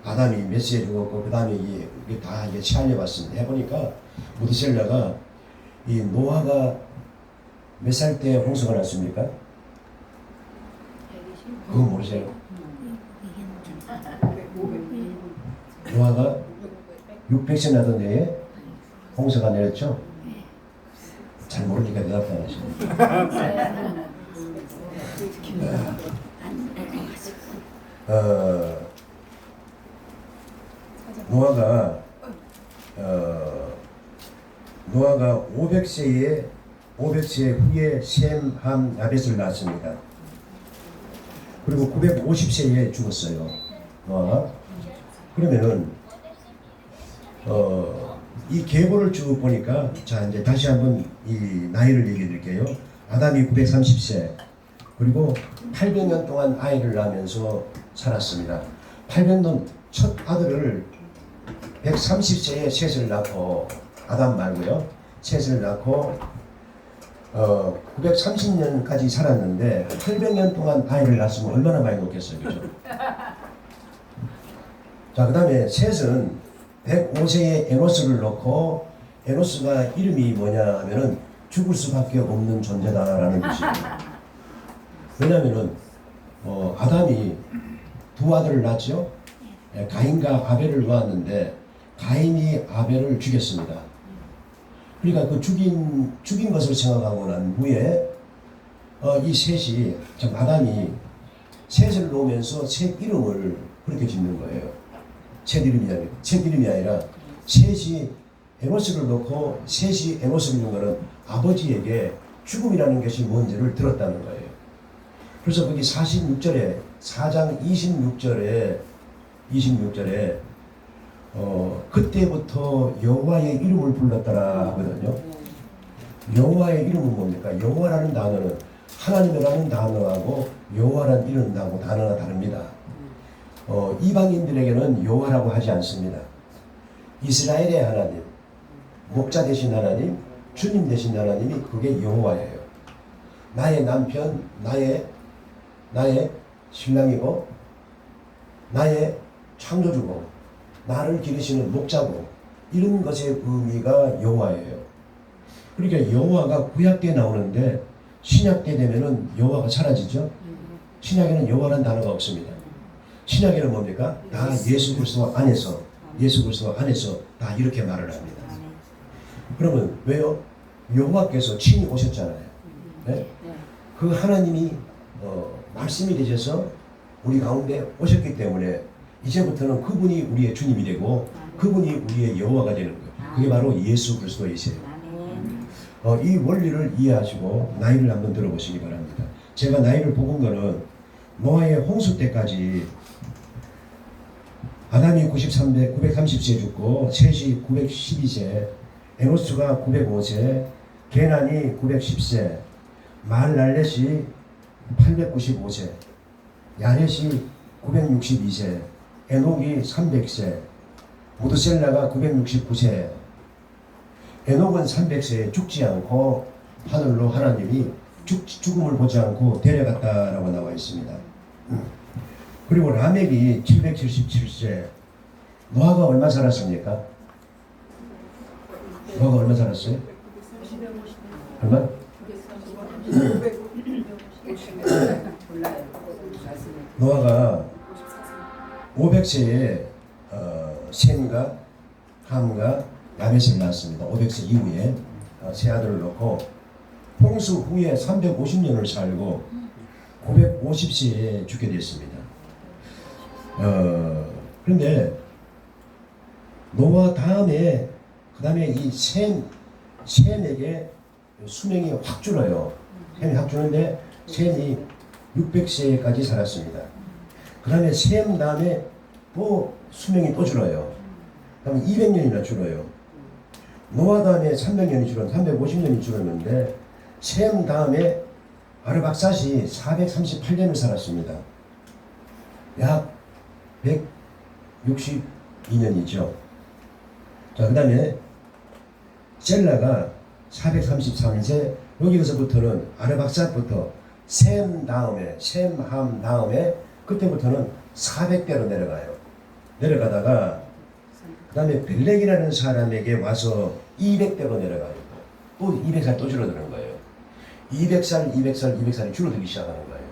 아담이 몇 세에 죽었고 그 다음에 이게 다 이게 치알려봤습니다. 해보니까 무드셀라가 이 노아가 몇 살 때 홍수가 났습니까? 그거 모르세요? 노아가 600세 나던 해에 홍수가 내렸죠? 잘 모르니까 대답도 안 하시네. 노아가 500세 후에 셈, 함, 야벳을 낳았습니다. 그리고 950세에 죽었어요. 노아가. 그러면은 이 계보를 쭉 보니까 자 이제 다시 한번 이 나이를 얘기해 드릴게요. 아담이 930세 그리고 800년 동안 아이를 낳으면서 살았습니다. 800년 첫 아들을 130세에 셋을 낳고 아담 말고요. 셋을 낳고 930년까지 살았는데 800년 동안 아이를 낳았으면 얼마나 많이 놓겠어요. 그죠? 자, 그 다음에 셋은 105세에 에노스를 넣고 에노스가 이름이 뭐냐 하면은 죽을 수밖에 없는 존재다라는 뜻이에요. 왜냐면은 아담이 두 아들을 낳았죠. 가인과 아벨을 놓았는데 가인이 아벨을 죽였습니다. 그러니까 그 죽인 것을 생각하고 난 후에 이 셋이 참 아담이 셋을 놓으면서 셋 이름을 그렇게 짓는 거예요. 셋 이름이 아니라 셋이 에노스를 놓고 셋이 에노스를 놓은 거는 아버지에게 죽음이라는 것이 뭔지를 들었다는 거예요. 그래서 거기 46절에 4장 26절에 그때부터 여호와의 이름을 불렀더라 하거든요. 여호와의 이름은 뭡니까? 여호와라는 단어는 하나님이라는 단어하고 여호와라는 이름 단어가 다릅니다. 이방인들에게는 여호와라고 하지 않습니다. 이스라엘의 하나님, 목자 되신 하나님, 주님 되신 하나님이 그게 여호와예요. 나의 남편, 나의 신랑이고 나의 창조주고 나를 기르시는 목자고 이런 것의 의미가 여호와예요. 그러니까 여호와가 구약 때 나오는데 신약 때 되면은 여호와가 사라지죠. 신약에는 여호와라는 단어가 없습니다. 신약에는 뭡니까? 다 예수 그리스도 안에서 다 이렇게 말을 합니다. 그러면 왜요? 여호와께서 친히 오셨잖아요. 네? 그 하나님이 말씀이 되셔서 우리 가운데 오셨기 때문에 이제부터는 그분이 우리의 주님이 되고 그분이 우리의 여호와가 되는 거예요. 그게 바로 예수 그리스도이세요. 이 원리를 이해하시고 나이를 한번 들어보시기 바랍니다. 제가 나이를 뽑은 거는 노아의 홍수 때까지 아담이 930세 죽고 셋이 912세, 에노스가 905세, 게난이 910세, 마할랄렛이 895세, 야렛이 962세, 에녹이 300세, 무드셀라가 969세. 에녹은 300세에 죽지 않고 하늘로 하나님이 죽음을 보지 않고 데려갔다라고 나와 있습니다. 그리고 라멕이 777세. 노아가 얼마 살았습니까? 노아가 얼마 살았어요? 얼마? 노아가 500세에 셈과 함과 야벳을 낳았습니다. 500세 이후에 세 아들을 낳고 홍수 후에 350년을 살고 950세에 죽게 됐습니다. 그런데 노아 다음에 그 다음에 이 셈에게 수명이 확 줄어요. 셈이 확 주는데 셈이 600세까지 살았습니다. 그 다음에 셈 다음에 또 수명이 또 줄어요. 그 다음에 200년이나 줄어요. 노아 다음에 350년이 줄었는데 셈 다음에 아르박삿이 438년을 살았습니다. 약 162년이죠. 자, 그 다음에 셀라가 433세, 여기서부터는 아르박삿부터 셈 다음에, 셈함 다음에 그때부터는 400대로 내려가요. 내려가다가 그 다음에 벨렉이라는 사람에게 와서 200대로 내려가요. 또 200살 또 줄어드는 거예요. 200살이 줄어들기 시작하는 거예요.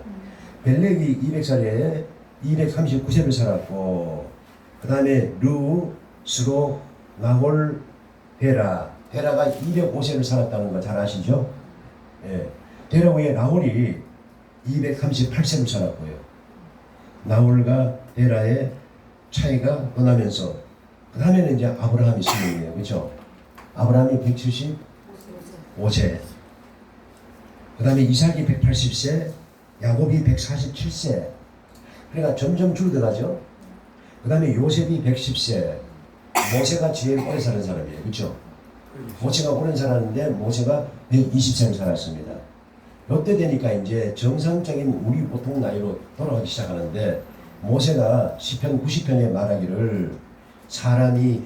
벨렉이 200살에 239세를 살았고, 그 다음에 루, 스로, 나홀, 헤라가 205세를 살았다는 거 잘 아시죠? 예. 헤라 후에 나홀이 238세를 살았고요. 나홀과 헤라의 차이가 떠나면서 그 다음에는 이제 아브라함이 수명이에요. 그렇죠? 아브라함이 175세, 그 다음에 이삭이 180세, 야곱이 147세. 그러니까 점점 줄어들어가죠. 그 다음에 요셉이 110세. 모세가 제일 오래 사는 사람이에요. 그렇죠? 모세가 오래 살았는데 모세가 120세를 살았습니다. 이때 되니까 이제 정상적인 우리 보통 나이로 돌아가기 시작하는데, 모세가 시편 90편에 말하기를 사람이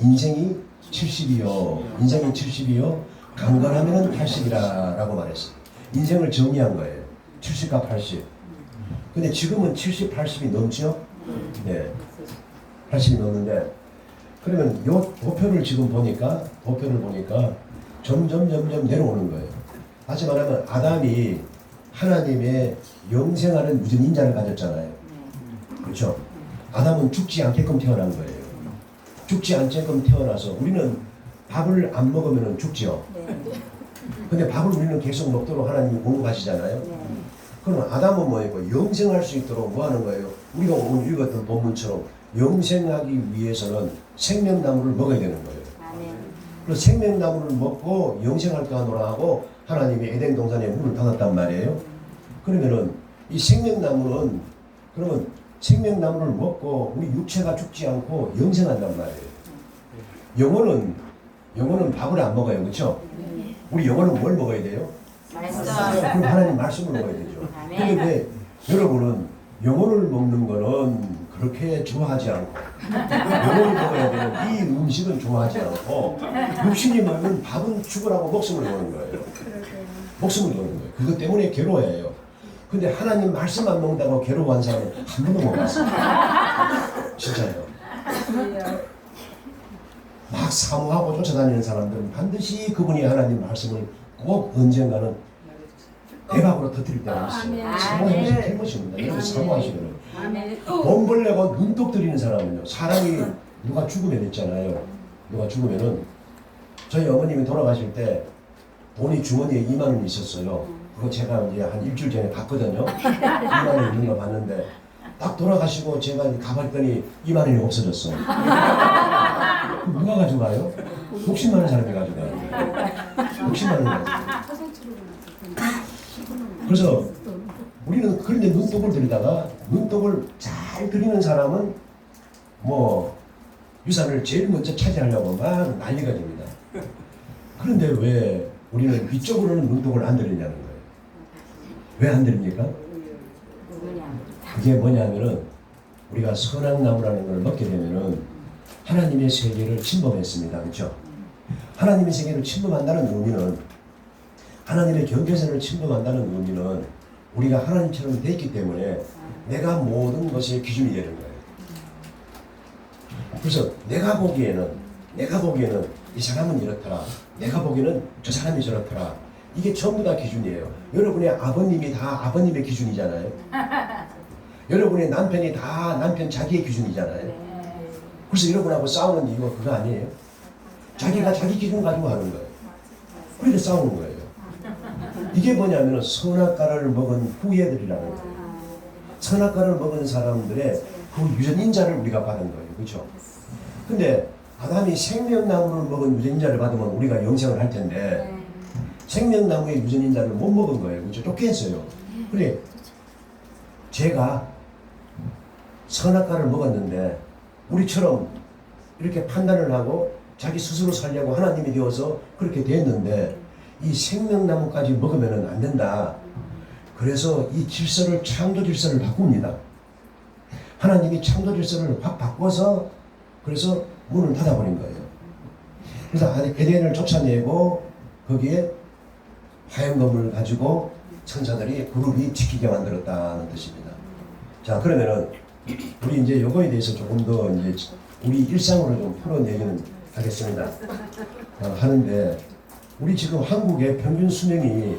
인생이 70이요 강건하면 80이라고 말했어요. 인생을 정리한 거예요. 70과 80. 근데 지금은 70, 80이 넘죠? 네. 80이 넘는데, 그러면 요 도표를 지금 보니까 점점 내려오는 거예요. 다시 말하면 아담이 하나님의 영생하는 무전 인자를 가졌잖아요. 그렇죠? 아담은 죽지 않게끔 태어난 거예요. 죽지 않게끔 태어나서 우리는 밥을 안 먹으면 죽죠. 근데 밥을 우리는 계속 먹도록 하나님이 공급하시잖아요. 그럼 아담은 뭐예요? 영생할 수 있도록 뭐 하는 거예요? 우리가 오늘 읽었던 본문처럼 영생하기 위해서는 생명나무를 먹어야 되는 거예요. 그래서 생명나무를 먹고 영생할까 하노라 하고 하나님이 에덴 동산에 문을 닫았단 말이에요. 그러면은 이 생명나무는 그러면 생명나무를 먹고 우리 육체가 죽지 않고 영생한단 말이에요. 영혼은 밥을 안 먹어요. 그렇죠? 우리 영혼은 뭘 먹어야 돼요? 그럼 하나님 말씀을 먹어야 되죠. 그런데 여러분은 영혼을 먹는 거는 그렇게 좋아하지 않고 영혼을 먹어야 되는 이 음식은 좋아하지 않고 육신이 먹는 밥은 죽으라고 목숨을 거는 거예요. 목숨을 거는 거예요. 그것 때문에 괴로워해요. 근데 하나님 말씀 안 먹는다고 괴로워한 사람은 한 번도 못 봤어요. 진짜요. 막 사모하고 쫓아다니는 사람들은 반드시 그분이 하나님 말씀을 꼭 언젠가는 대박으로 터뜨릴 때가 있어요. 사모하면서 해보십니다. 여러분 사모하시거든요. 돈 벌려고 눈독 들이는 사람은요. 사람이 누가 죽으면 있잖아요. 누가 죽으면은 저희 어머님이 돌아가실 때 돈이 주머니에 2만 원이 있었어요. 그거 제가 이제 한 일주일 전에 봤거든요. 2만 원 있는 거 봤는데 딱 돌아가시고 제가 가봤더니 2만 원이 없어졌어. 누가 가져가요? 60만 원 사람이 가져가요. 60만 원 가져가요. 그래서 우리는 그런데 눈독을 들이다가 눈독을 잘 들이는 사람은 뭐 유산을 제일 먼저 차지하려고 막 난리가 됩니다. 그런데 왜 우리는 위쪽으로는 눈독을 안 들이냐는 거예요. 왜 안 들입니까? 그게 뭐냐면은 우리가 선악나무라는 걸 먹게 되면은 하나님의 세계를 침범했습니다. 그렇죠? 하나님의 세계를 침범한다는 의미는 하나님의 경계선을 침범한다는 의미는 우리가 하나님처럼 돼 있기 때문에 내가 모든 것의 기준이 되는 거예요. 그래서 내가 보기에는 이 사람은 이렇더라. 내가 보기에는 저 사람이 저렇더라. 이게 전부 다 기준이에요. 여러분의 아버님이 다 아버님의 기준이잖아요. 여러분의 남편이 다 남편 자기의 기준이잖아요. 그래서 여러분하고 싸우는 이유가 그거 아니에요? 자기가 자기 기준 가지고 하는 거예요. 그래서 싸우는 거예요. 이게 뭐냐면 선악과를 먹은 후예들이라는 거예요. 선악과를 먹은 사람들의 그 유전인자를 우리가 받은 거예요. 그렇죠? 근데 아담이 생명나무를 먹은 유전인자를 받으면 우리가 영생을 할 텐데 생명나무의 유전인자를 못 먹은 거예요. 그렇죠? 쫓겨했어요. 그래 제가 선악과를 먹었는데 우리처럼 이렇게 판단을 하고 자기 스스로 살려고 하나님이 되어서 그렇게 됐는데 이 생명나무까지 먹으면 안 된다. 그래서 이 질서를 창조 질서를 바꿉니다. 하나님이 창조 질서를 확 바꿔서 그래서 문을 닫아버린 거예요. 그래서 에덴을 쫓아내고 거기에 하얀 검을 가지고 천사들이 그룹이 지키게 만들었다는 뜻입니다. 자 그러면은 우리 이제 요거에 대해서 조금 더 이제 우리 일상으로 좀 풀어 얘기는 하겠습니다. 하는데 우리 지금 한국의 평균 수명이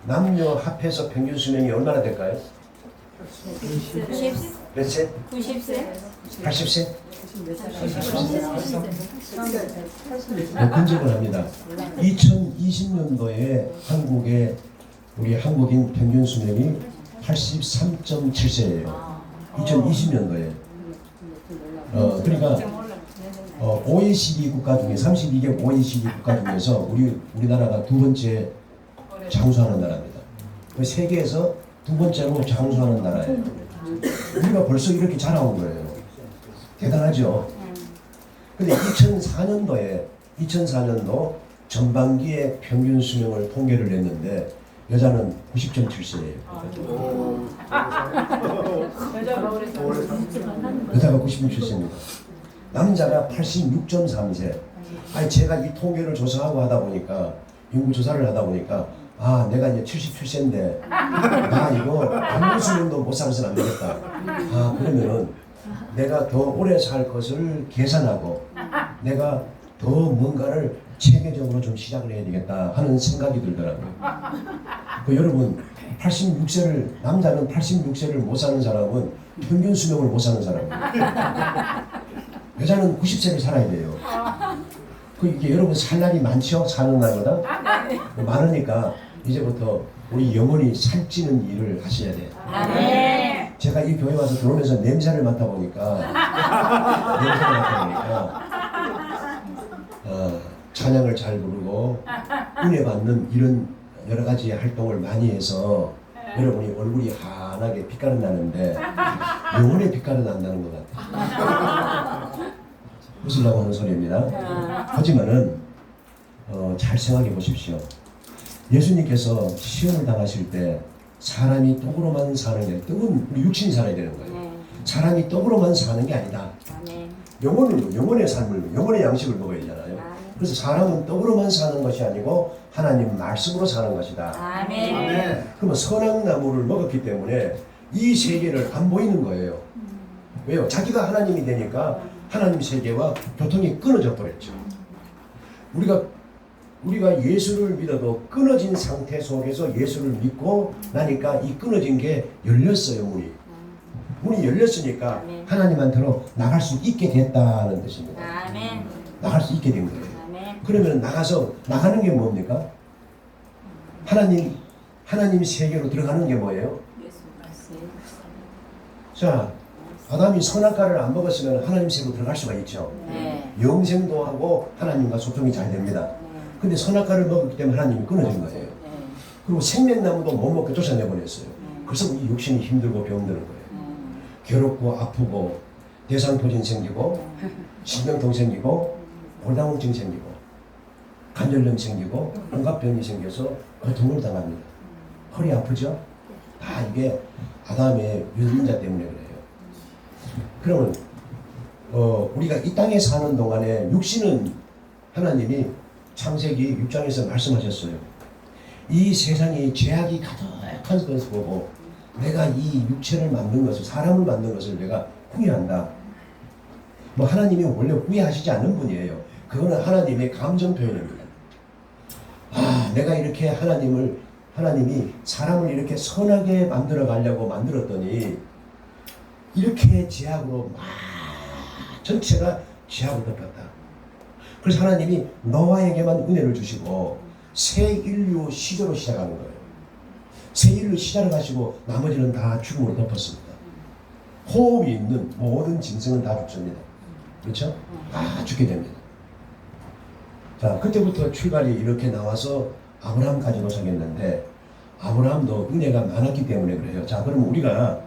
남녀 합해서 평균 수명이 얼마나 될까요? 90세? 몇 세? 90세? 80세? 근접을 합니다. 2020년도에 우리 한국인 평균 수명이 83.7세예요. 2020년도에. 그러니까 OECD 국가 중에 32개 OECD 국가 중에서 우리나라가 두 번째 장수하는 나라입니다. 세계에서 두 번째로 장수하는 나라예요. 우리가 벌써 이렇게 자라온 거예요. 대단하죠. 근데 2004년도 전반기에 평균 수명을 통계를 냈는데 여자는 90.7세예요. 여자가 96세입니다. 남자가 86.3세. 아니 제가 이 통계를 조사하고 하다 보니까 연구 조사를 하다 보니까 내가 이제 77세인데 나 이거 평균 수명도 못 살아서는 안 되겠다. 그러면은 내가 더 오래 살 것을 계산하고 내가 더 뭔가를 체계적으로 좀 시작을 해야 되겠다 하는 생각이 들더라고요. 여러분 86세를 남자는 86세를 못 사는 사람은 평균 수명을 못 사는 사람이에요. 여자는 90세를 살아야 돼요. 이게 여러분 살 날이 많죠? 사는 날보다 많으니까 이제부터 우리 영혼이 살찌는 일을 하셔야 돼요. 제가 이 교회 와서 들어오면서 냄새를 맡아보니까 찬양을 잘 부르고 은혜 받는 이런 여러 가지 활동을 많이 해서 여러분이 얼굴이 환하게 빛깔은 나는데 영혼의 빛깔은 안 나는 것 같아요. 웃으려고 하는 소리입니다. 하지만은 잘 생각해 보십시오. 예수님께서 시험을 당하실 때 사람이 떡으로만 사는 게 아니라 떡은 우리 육신이 살아야 되는 거예요. 사람이 떡으로만 사는 게 아니다. 영혼의 삶을, 영혼의 양식을 먹어야 되잖아요. 그래서 사람은 떡으로만 사는 것이 아니고 하나님 말씀으로 사는 것이다. 아멘. 그러면 선악나무를 먹었기 때문에 이 세계를 안 보이는 거예요. 왜요? 자기가 하나님이 되니까 하나님 세계와 교통이 끊어져 버렸죠. 우리가 예수를 믿어도 끊어진 상태 속에서 예수를 믿고 나니까 이 끊어진 게 열렸어요. 문이 열렸으니까 하나님한테로 나갈 수 있게 됐다는 뜻입니다. 나갈 수 있게 된 거예요. 그러면 나가는 게 뭡니까? 하나님 세계로 들어가는 게 뭐예요? 자, 아담이 선악과를 안 먹었으면 하나님 세계로 들어갈 수가 있죠. 영생도 하고 하나님과 소통이 잘 됩니다. 근데 선악과를 먹었기 때문에 하나님이 끊어진 거예요. 그리고 생명나무도 못 먹게 쫓아내버렸어요. 그래서 우리 육신이 힘들고 병드는 거예요. 괴롭고 아프고 대상포진 생기고 신경통 생기고 골다공증 생기고 관절염 생기고 온갖 병이 생겨서 고통을 당합니다. 허리 아프죠? 다 이게 아담의 유전자 때문에 그래요. 그러면 우리가 이 땅에 사는 동안에 육신은 하나님이 창세기 6장에서 말씀하셨어요. 이 세상이 죄악이 가득한 것을 보고 내가 이 육체를 만든 것을, 사람을 만든 것을 내가 후회한다. 하나님이 원래 후회하시지 않는 분이에요. 그거는 하나님의 감정 표현입니다. 내가 이렇게 하나님이 사람을 이렇게 선하게 만들어 가려고 만들었더니 이렇게 죄악으로 전체가 죄악으로 덮였다. 그래서 하나님이 노아에게만 은혜를 주시고 새 인류 시조로 시작하는 거예요. 새 인류 시작을 하시고 나머지는 다 죽음으로 덮었습니다. 호흡이 있는 모든 짐승은 다 죽습니다. 그렇죠? 다 죽게 됩니다. 자, 그때부터 출발이 이렇게 나와서 아브라함까지 도착했는데 아브라함도 은혜가 많았기 때문에 그래요. 자, 그럼 우리가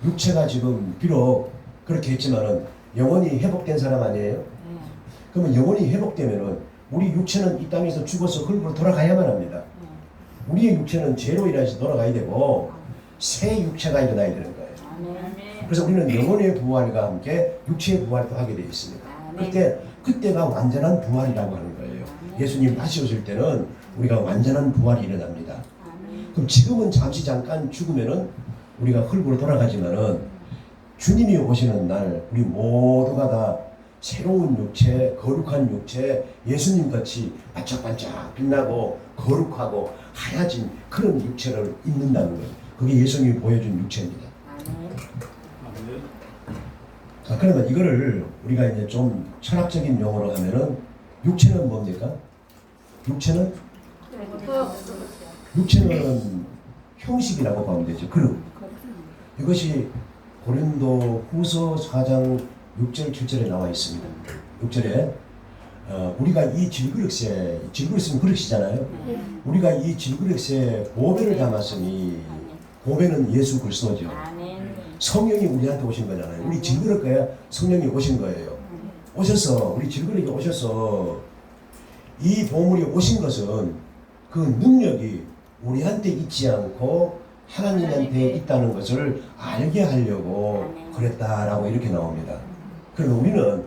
육체가 지금 비록 그렇게 했지만은 영혼이 회복된 사람 아니에요? 그러면 영혼이 회복되면은 우리 육체는 이 땅에서 죽어서 흙으로 돌아가야만 합니다. 우리의 육체는 죄로 인해서 돌아가야 되고 새 육체가 일어나야 되는 거예요. 그래서 우리는 영혼의 부활과 함께 육체의 부활도 하게 되어 있습니다. 그때가 완전한 부활이라고 하는 거예요. 예수님 다시 오실 때는 우리가 완전한 부활이 일어납니다. 그럼 지금은 잠깐 죽으면은 우리가 흙으로 돌아가지만은 주님이 오시는 날 우리 모두가 다 새로운 육체, 거룩한 육체, 예수님같이 반짝반짝 빛나고 거룩하고 하얘진 그런 육체를 입는다는 거예요. 그게 예수님이 보여준 육체입니다. 자, 그러면 이거를 우리가 이제 좀 철학적인 용어로 하면은 육체는 뭡니까? 육체는 형식이라고 보면 되죠. 그릇. 이것이 고린도 후서 4장 6절 7절에 나와 있습니다. 6절에 우리가 이 질그릇은 그릇이잖아요. 우리가 이 질그릇에 보배를 담았으니 보배는 예수 그리스도죠. 성령이 우리한테 오신 거잖아요. 우리 질그릇에 성령이 오신 거예요. 오셔서 우리 질그릇에 오셔서 이 보물이 오신 것은 그 능력이 우리한테 있지 않고 하나님한테 있다는 것을 알게 하려고 그랬다라고 이렇게 나옵니다. 그럼 우리는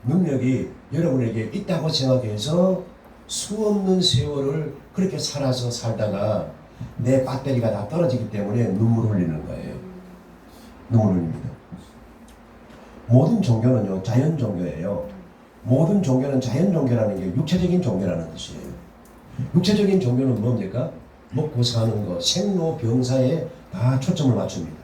능력이 여러분에게 있다고 생각해서 수없는 세월을 그렇게 살다가 내 배터리가 다 떨어지기 때문에 눈물을 흘리는 거예요. 눈물을 흘립니다. 모든 종교는요, 자연 종교예요. 모든 종교는 자연 종교라는 게 육체적인 종교라는 뜻이에요. 육체적인 종교는 뭡니까? 먹고 사는 거, 생로병사에 다 초점을 맞춥니다.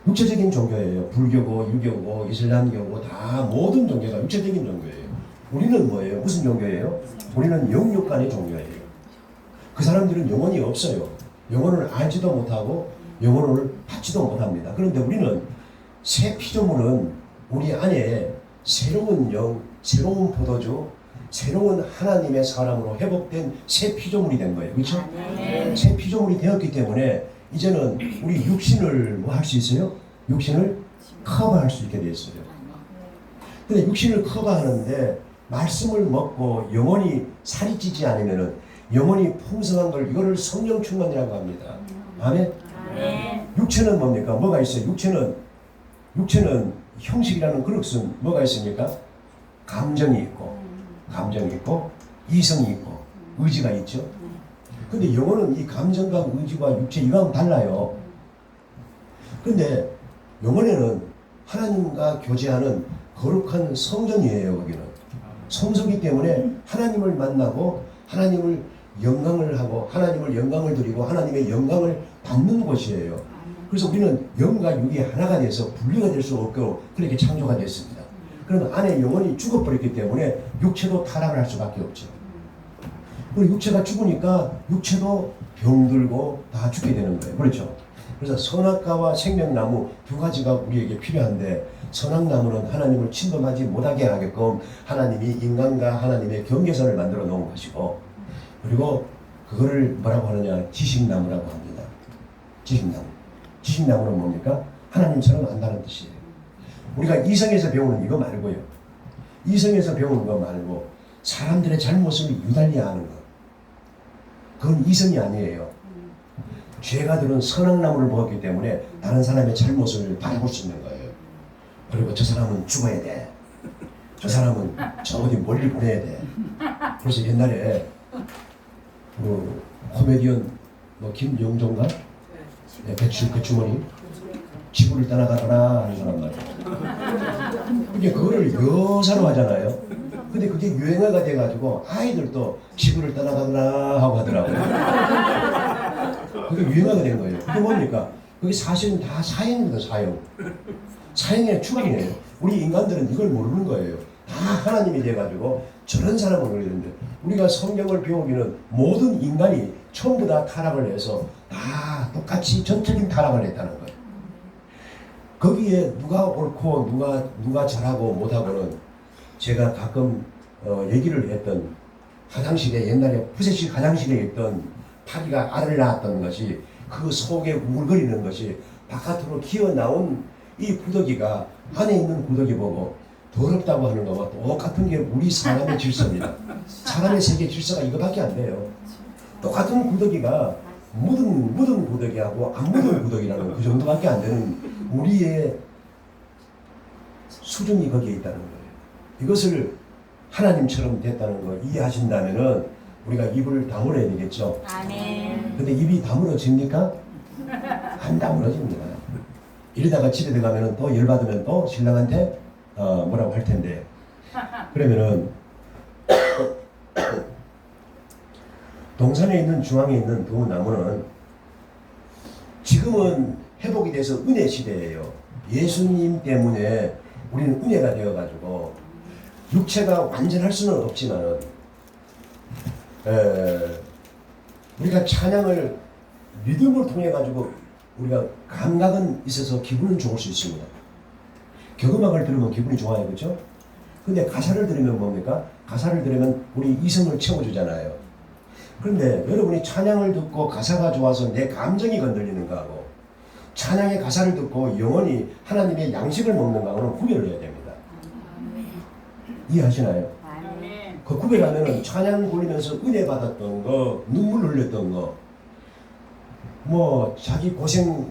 육체적인 종교예요. 불교고 유교고 이슬람교고 다 모든 종교가 육체적인 종교예요. 우리는 뭐예요? 무슨 종교예요? 우리는 영육간의 종교예요. 그 사람들은 영혼이 없어요. 영혼을 알지도 못하고 영혼을 받지도 못합니다. 그런데 우리는 새 피조물은 우리 안에 새로운 영, 새로운 포도주, 새로운 하나님의 사람으로 회복된 새 피조물이 된 거예요. 그렇죠? 새 피조물이 되었기 때문에 이제는 우리 육신을 뭐 할 수 있어요? 육신을 커버할 수 있게 되었어요. 근데 육신을 커버하는데 말씀을 먹고 영혼이 살이 찌지 않으면은 영혼이 풍성한 걸 이거를 성령 충만이라고 합니다. 아멘. 육체는 뭡니까? 뭐가 있어요? 육체는 형식이라는 그릇은 뭐가 있습니까? 감정이 있고 이성이 있고 의지가 있죠. 근데 영혼은 이 감정과 의지와 육체 이거하고 달라요. 근데 영혼에는 하나님과 교제하는 거룩한 성전이에요. 거기는 성소이기 때문에 하나님을 만나고 하나님을 영광을 하고 하나님을 영광을 드리고 하나님의 영광을 받는 곳이에요. 그래서 우리는 영과 육이 하나가 돼서 분리가 될 수 없고 그렇게 창조가 됐습니다. 그러면 안에 영혼이 죽어버렸기 때문에 육체도 타락을 할 수밖에 없죠. 그리고 육체가 죽으니까 육체도 병들고 다 죽게 되는 거예요. 그렇죠? 그래서 선악과와 생명나무 두 가지가 우리에게 필요한데 선악나무는 하나님을 침범하지 못하게 하게끔 하나님이 인간과 하나님의 경계선을 만들어 놓은 것이고 그리고 그거를 뭐라고 하느냐 지식나무라고 합니다. 지식나무는 뭡니까? 하나님처럼 안다는 뜻이에요. 우리가 이성에서 배우는 이거 말고요. 이성에서 배우는 거 말고 사람들의 잘못을 유달리 아는 것. 그건 이성이 아니에요. 죄가 들은 선악나무를 먹었기 때문에 다른 사람의 잘못을 바라볼 수 있는 거예요. 그리고 저 사람은 죽어야 돼. 저 사람은 저 어디 멀리 보내야 돼. 그래서 옛날에 그 코미디언 김영종가 배추머니 지구를 떠나가더라 하는 사람 말이에요. 그게 그거를 여사로 하잖아요. 근데 그게 유행어가 돼가지고 아이들도 지구를 떠나가더라 하고 하더라고요. 그게 유행어가 된 거예요. 그게 뭡니까? 그게 사실은 다 사형입니다. 사형의 축이네요. 우리 인간들은 이걸 모르는 거예요. 다 하나님이 돼가지고 저런 사람을 그러는데 우리가 성경을 배우기는 모든 인간이 전부 다 타락을 해서 다 똑같이 전적인 타락을 했다는 거예요. 거기에 누가 옳고 누가 잘하고 못하고는 제가 가끔 얘기를 했던 화장실에 옛날에 푸세식 화장실에 있던 파리가 알을 낳았던 것이 그 속에 우글거리는 것이 바깥으로 기어나온 이 구더기가 안에 있는 구더기 보고 더럽다고 하는 것과 똑같은 게 우리 사람의 질서입니다. 사람의 세계 질서가 이거밖에 안 돼요. 똑같은 구더기가 묻은 구더기하고 안 묻은 구더기라는 그 정도밖에 안 되는 우리의 수준이 거기에 있다는 거예요. 이것을 하나님처럼 됐다는 걸 이해하신다면은 우리가 입을 다물어야 되겠죠. 아멘. 근데 입이 다물어집니까? 안 다물어집니다. 이러다가 집에 들어가면은 또 열받으면 또 신랑한테 뭐라고 할 텐데. 그러면은 동산에 있는 중앙에 있는 두 나무는 지금은 회복이 돼서 은혜 시대예요. 예수님 때문에 우리는 은혜가 되어가지고 육체가 완전할 수는 없지만은 우리가 찬양을 믿음을 통해 가지고 우리가 감각은 있어서 기분은 좋을 수 있습니다. 경음악을 들으면 기분이 좋아요, 그렇죠? 근데 가사를 들으면 뭡니까? 가사를 들으면 우리 이성을 채워주잖아요. 그런데 여러분이 찬양을 듣고 가사가 좋아서 내 감정이 건드리는 거하고 찬양의 가사를 듣고 영혼이 하나님의 양식을 먹는 거하고는 구별을 해야 됩니다. 이해하시나요? 그 구별하면은 찬양 부르면서 은혜 받았던 거, 눈물 흘렸던 거, 뭐 자식 고생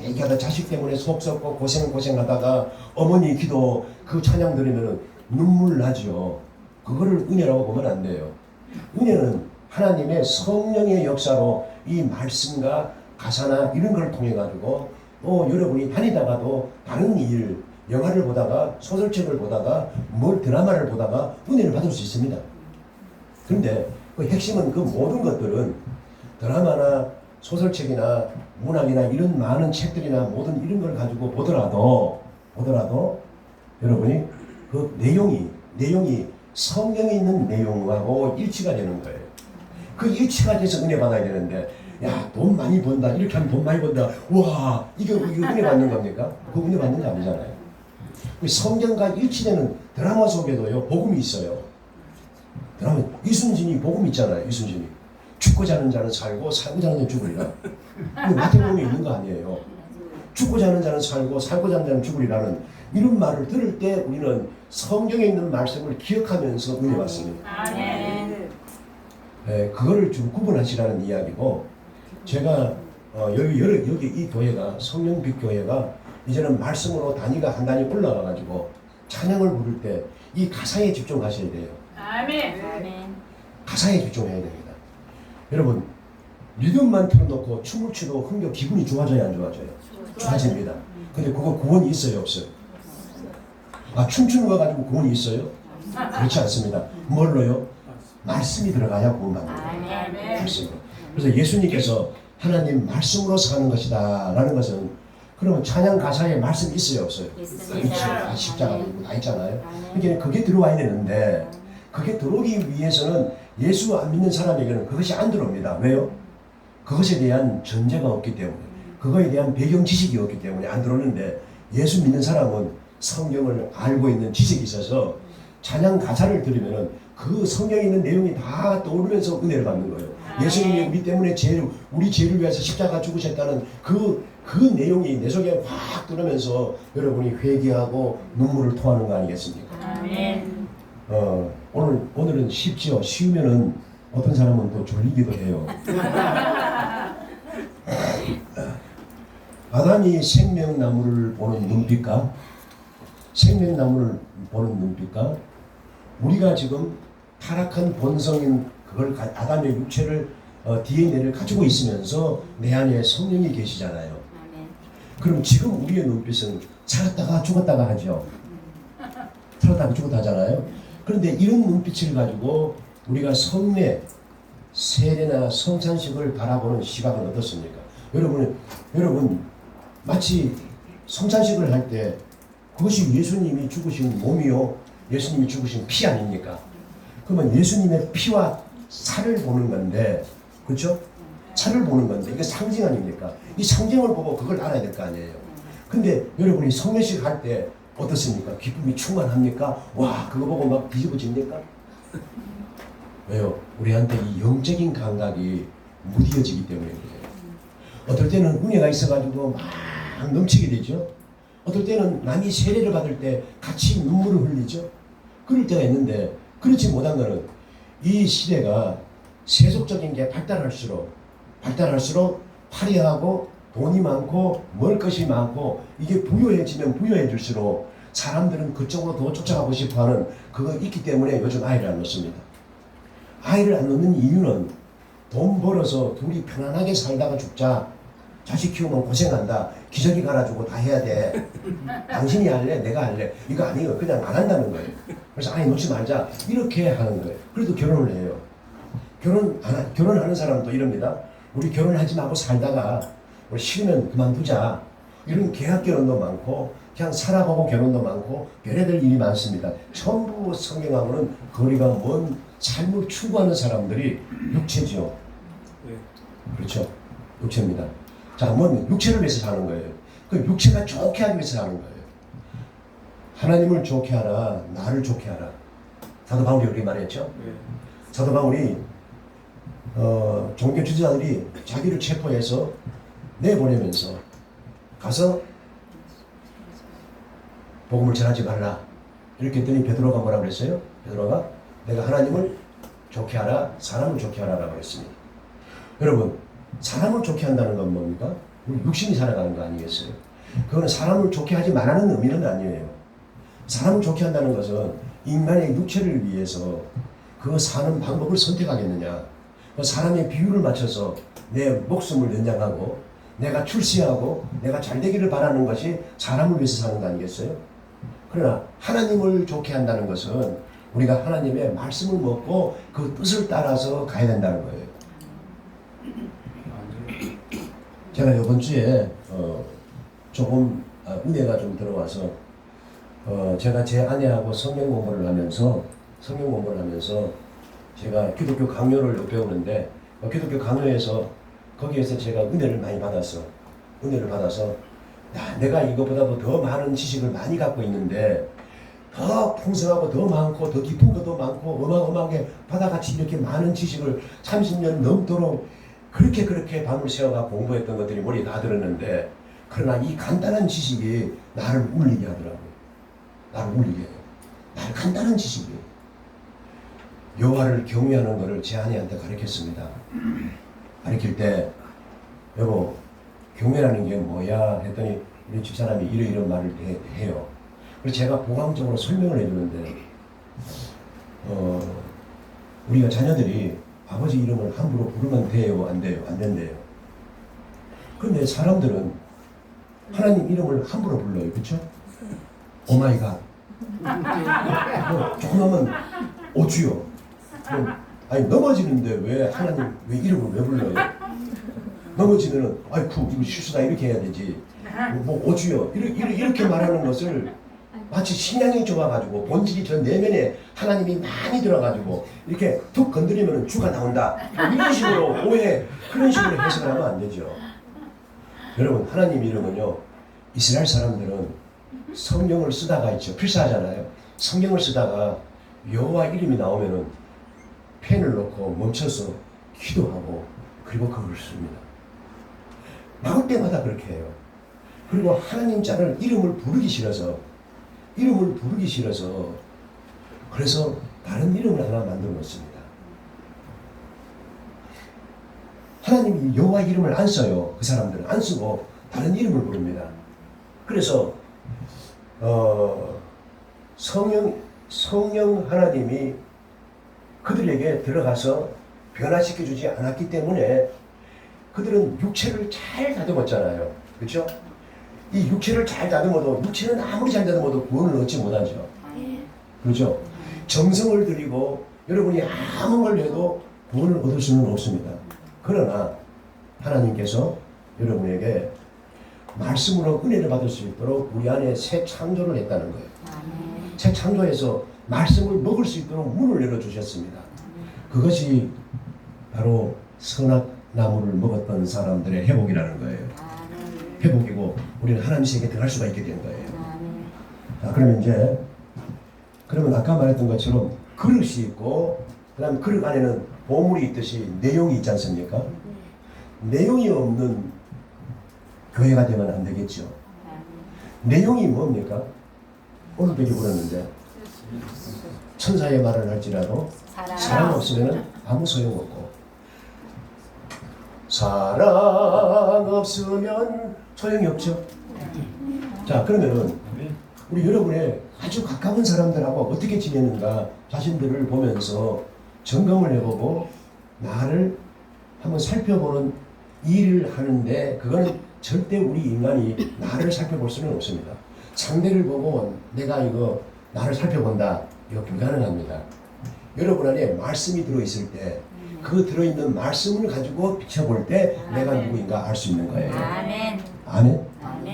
되게 하다 자식 때문에 속 썩고 고생하다가 어머니 기도 그 찬양 들으면은 눈물 나죠. 그거를 은혜라고 보면 안 돼요. 은혜는 하나님의 성령의 역사로 이 말씀과 가사나 이런 걸 통해 가지고 여러분이 다니다가도 다른 일, 영화를 보다가 소설책을 보다가 드라마를 보다가 은혜를 받을 수 있습니다. 그런데 그 핵심은 그 모든 것들은 드라마나 소설책이나 문학이나 이런 많은 책들이나 모든 이런 걸 가지고 보더라도 여러분이 그 내용이 성경에 있는 내용하고 일치가 되는 거예요. 그 일치가 돼서 은혜 받아야 되는데, 야, 돈 많이 번다, 이렇게 하면 돈 많이 번다, 와, 이거 은혜 받는 겁니까? 그 은혜 받는 거 아니잖아요. 성경과 일치되는 드라마 속에도요, 복음이 있어요. 드라마, 이순신이 복음 있잖아요. 이순신이 죽고자 하는 자는 살고 살고자 하는 자는 죽으리라. 이거 마태복음에 있는 거 아니에요. 죽고자 하는 자는 살고 살고자 하는 자는 죽으리라는 이런 말을 들을 때 우리는 성경에 있는 말씀을 기억하면서 은혜 받습니다. 아멘. 네, 그거를 좀 구분하시라는 이야기고, 제가 여기 이 교회가 성령빛 교회가 이제는 말씀으로 단위가 한 단위 올라가 가지고 찬양을 부를 때 이 가사에 집중하셔야 돼요. 아멘. 가사에 집중해야 됩니다. 여러분, 리듬만 틀어놓고 춤을 추도 흥겨 기분이 좋아져야 안 좋아져요? 좋아집니다. 근데 그거 구원이 있어요, 없어요? 아, 춤추는 거 가지고 구원이 있어요? 그렇지 않습니다. 뭘로요? 말씀이 들어가야 구원받는 거예요. 말씀. 그래서 예수님께서 하나님 말씀으로 사는 것이다 라는 것은, 그러면 찬양 가사에 말씀이 있어요, 없어요? 있습니다. 다 십자가 다 있잖아요. 그러니까 그게 들어와야 되는데, 그게 들어오기 위해서는 예수 안 믿는 사람에게는 그것이 안 들어옵니다. 왜요? 그것에 대한 전제가 없기 때문에, 그거에 대한 배경 지식이 없기 때문에 안 들어오는데, 예수 믿는 사람은 성경을 알고 있는 지식이 있어서 찬양 가사를 들으면은 그 성경에 있는 내용이 다 떠오르면서 은혜를 받는 거예요. 예수님이 우리 때문에 우리 죄를 위해서 십자가 죽으셨다는 그 내용이 내 속에 확 들어오면서 여러분이 회개하고 눈물을 토하는 거 아니겠습니까? 아멘. 오늘은 쉽지요. 쉬우면은 어떤 사람은 또 졸리기도 해요. 아담이 생명나무를 보는 눈빛과 생명나무를 보는 눈빛과 우리가 지금 타락한 본성인 그걸 아담의 육체를 DNA를 가지고 있으면서 내 안에 성령이 계시잖아요. 그럼 지금 우리의 눈빛은 살았다가 죽었다가 하죠. 살았다가 죽었다 하잖아요. 그런데 이런 눈빛을 가지고 우리가 성례, 세례나 성찬식을 바라보는 시각은 어떻습니까? 여러분 마치 성찬식을 할 때 그것이 예수님이 죽으신 몸이요, 예수님이 죽으신 피 아닙니까? 그러면 예수님의 피와 살을 보는 건데, 그렇죠? 살을 보는 건데 이게 상징 아닙니까? 이 상징을 보고 그걸 알아야 될 거 아니에요. 근데 여러분이 성례식 할 때 어떻습니까? 기쁨이 충만합니까? 와, 그거 보고 막 뒤집어집니까? 왜요? 우리한테 이 영적인 감각이 무뎌지기 때문에 그래요. 어떨 때는 은혜가 있어가지고 막 넘치게 되죠. 어떨 때는 남이 세례를 받을 때 같이 눈물을 흘리죠. 그럴 때가 있는데, 그렇지 못한 거는 이 시대가 세속적인 게 발달할수록 화려하고 돈이 많고 먹을 것이 많고 이게 부유해지면 부유해질수록 사람들은 그쪽으로 더 쫓아가고 싶어하는 그거 있기 때문에 요즘 아이를 안 낳습니다. 아이를 안 낳는 이유는 돈 벌어서 둘이 편안하게 살다가 죽자, 자식 키우면 고생한다, 기저귀 갈아주고 다 해야 돼, 당신이 할래 내가 할래, 이거 아니에요. 그냥 안 한다는 거예요. 그래서 아이 놓지 말자 이렇게 하는 거예요. 그래도 결혼을 해요. 결혼하는 사람도 이럽니다. 우리 결혼하지 말고 살다가 우리 싫으면 그만두자, 이런 계약 결혼도 많고 그냥 살아보고 결혼도 많고 별의별 일이 많습니다. 전부 성경하고는 거리가 먼 삶을 추구하는 사람들이 육체죠. 그렇죠. 육체입니다. 자, 뭐 육체를 위해서 사는 거예요. 그 육체가 좋게 하기 위해서 사는 거예요. 하나님을 좋게 하라, 나를 좋게 하라. 사도 바울이 그렇게 말했죠. 사도 바울이 종교 지도자들이 자기를 체포해서 내보내면서 가서 복음을 전하지 말라 이렇게 했더니 베드로가 뭐라고 그랬어요? 베드로가 내가 하나님을 좋게 하라, 사람을 좋게 하라라고 했습니다. 여러분, 사람을 좋게 한다는 건 뭡니까? 우리 육신이 살아가는 거 아니겠어요? 그거는 사람을 좋게 하지 말라는 의미는 아니에요. 사람을 좋게 한다는 것은 인간의 육체를 위해서 그 사는 방법을 선택하겠느냐, 그 사람의 비율을 맞춰서 내 목숨을 연장하고 내가 출세하고 내가 잘 되기를 바라는 것이 사람을 위해서 사는 거 아니겠어요? 그러나 하나님을 좋게 한다는 것은 우리가 하나님의 말씀을 먹고 그 뜻을 따라서 가야 된다는 거예요. 제가 이번 주에 조금 은혜가 좀 들어와서 제가 제 아내하고 성경 공부를 하면서 제가 기독교 강요를 배우는데 기독교 강요에서 거기에서 제가 은혜를 받아서 야, 내가 이것보다도 더 많은 지식을 많이 갖고 있는데 더 풍성하고 더 많고 더 깊은 것도 많고 어마어마하게 바다같이 이렇게 많은 지식을 30년 넘도록 그렇게 밤을 새워가 공부했던 것들이 머리에 다 들었는데 그러나 이 간단한 지식이 나를 울리게 하더라고요. 나를 울리게 해요. 나를 간단한 지식이 여호와를 경외하는 것을 제 아내한테 가르쳤습니다. 가르칠 때 여보 경외라는 게 뭐야 했더니 우리 집사람이 이런 말을 해요. 그래서 제가 보강적으로 설명을 해주는데 우리가 자녀들이 아버지 이름을 함부로 부르면 돼요? 안 돼요? 안 된대요. 그런데 사람들은 하나님 이름을 함부로 불러요. 그렇죠? 오마이갓 조금 하면 오주요. 아니 넘어지는데 왜 하나님 왜 이름을 왜 불러요? 넘어지면은 아이쿠 이거 실수다 이렇게 해야 되지. 뭐 오주요 이렇게 말하는 것을 마치 신앙이 좋아가지고 본질이 저 내면에 하나님이 많이 들어가지고 이렇게 툭 건드리면 주가 나온다 이런 식으로 오해 그런 식으로 해석을 하면 안 되죠. 여러분 하나님 이름은요 이스라엘 사람들은 성경을 쓰다가 있죠. 필사하잖아요. 성경을 쓰다가 여호와 이름이 나오면은 펜을 놓고 멈춰서 기도하고 그리고 그걸 씁니다. 나올 때마다 그렇게 해요. 그리고 하나님 자를 이름을 부르기 싫어서 그래서 다른 이름을 하나 만들어 놓습니다. 하나님이 여호와 이름을 안 써요. 그 사람들은 안 쓰고 다른 이름을 부릅니다. 그래서 성령 하나님이 그들에게 들어가서 변화시켜주지 않았기 때문에 그들은 육체를 잘 다듬었잖아요. 그렇죠? 이 육체를 잘 다듬어도 육체는 아무리 잘 다듬어도 구원을 얻지 못하죠. 그렇죠? 정성을 들이고 여러분이 아무 걸 해도 구원을 얻을 수는 없습니다. 그러나 하나님께서 여러분에게 말씀으로 은혜를 받을 수 있도록 우리 안에 새 창조를 했다는 거예요. 새 창조해서 말씀을 먹을 수 있도록 문을 열어주셨습니다. 그것이 바로 선악나무를 먹었던 사람들의 회복이라는 거예요. 회복이고 우리는 하나님 세계에 들어갈 수가 있게 된 거예요. 자, 그러면 아까 말했던 것처럼 그릇이 있고 그 다음 그릇 안에는 보물이 있듯이 내용이 있지 않습니까? 내용이 없는 교회가 되면 안 되겠죠. 내용이 뭡니까? 오늘도 부르는데 천사의 말을 할지라도 사랑 없으면 아무 소용없고 사랑 없으면 소용이 없죠. 자, 그러면은 우리 여러분의 아주 가까운 사람들하고 어떻게 지내는가 자신들을 보면서 점검을 해보고 나를 한번 살펴보는 일을 하는데 그거는 절대 우리 인간이 나를 살펴볼 수는 없습니다. 상대를 보고 내가 이거 나를 살펴본다 이거 불가능합니다. 여러분 안에 말씀이 들어있을 때 그 들어있는 말씀을 가지고 비춰볼 때 내가 누구인가 알 수 있는 거예요. 아멘. 아멘.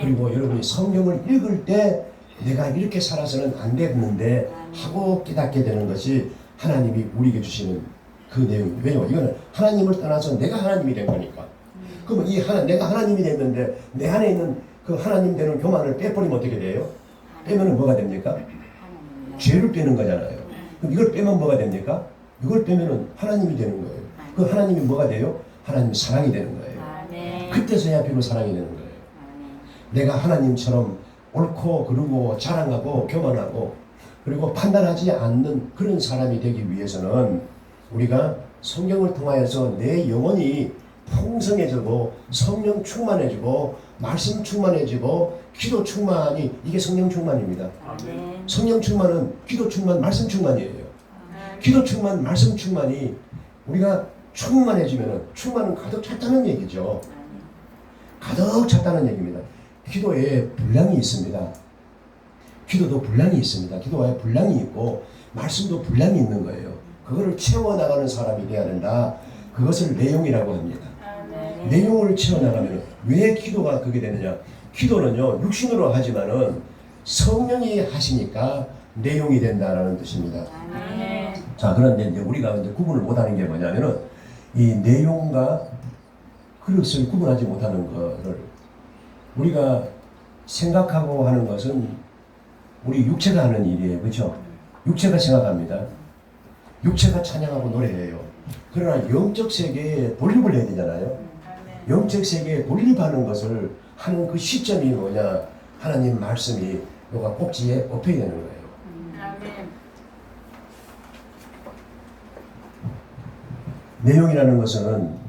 그리고 여러분이 성경을 읽을 때 내가 이렇게 살아서는 안 되는데 하고 깨닫게 되는 것이 하나님이 우리에게 주시는 그 내용이에요. 왜냐면 이거는 하나님을 떠나서 내가 하나님이 된 거니까. 그러면 내가 하나님이 됐는데 내 안에 있는 그 하나님 되는 교만을 빼버리면 어떻게 돼요? 빼면 뭐가 됩니까? 죄를 빼는 거잖아요. 그럼 이걸 빼면 뭐가 됩니까? 이걸 빼면 하나님이 되는 거예요. 그 하나님이 뭐가 돼요? 하나님이 사랑이 되는 거예요. 그때서야 비로 사랑이 되는 거예요. 내가 하나님처럼 옳고 그르고 자랑하고 교만하고 그리고 판단하지 않는 그런 사람이 되기 위해서는 우리가 성경을 통하여서 내 영혼이 풍성해지고 성령 충만해지고 말씀 충만해지고 기도 충만이 이게 성령 충만입니다. 성령 충만은 기도 충만, 말씀 충만이에요. 기도 충만, 말씀 충만이 우리가 충만해지면은 충만은 가득 찼다는 얘기죠. 가득 찼다는 얘기입니다. 기도에 분량이 있습니다. 기도도 분량이 있습니다. 기도에 분량이 있고 말씀도 분량이 있는 거예요. 그거를 채워나가는 사람이 돼야 된다. 그것을 내용이라고 합니다. 아멘. 내용을 채워나가면 왜 기도가 그게 되느냐? 기도는요 육신으로 하지만은 성령이 하시니까 내용이 된다라는 뜻입니다. 아멘. 자, 그런데 이제 우리가 이제 구분을 못하는 게 뭐냐면은 이 내용과 그릇을 구분하지 못하는 것을 우리가 생각하고 하는 것은 우리 육체가 하는 일이에요, 그렇죠? 육체가 생각합니다. 육체가 찬양하고 노래해요. 그러나 영적 세계에 돌입을 해야 되잖아요. 영적 세계에 돌입하는 것을 하는 그 시점이 뭐냐? 하나님 말씀이 요가 꼭지에 꼽혀야 되는 거예요. 아멘. 내용이라는 것은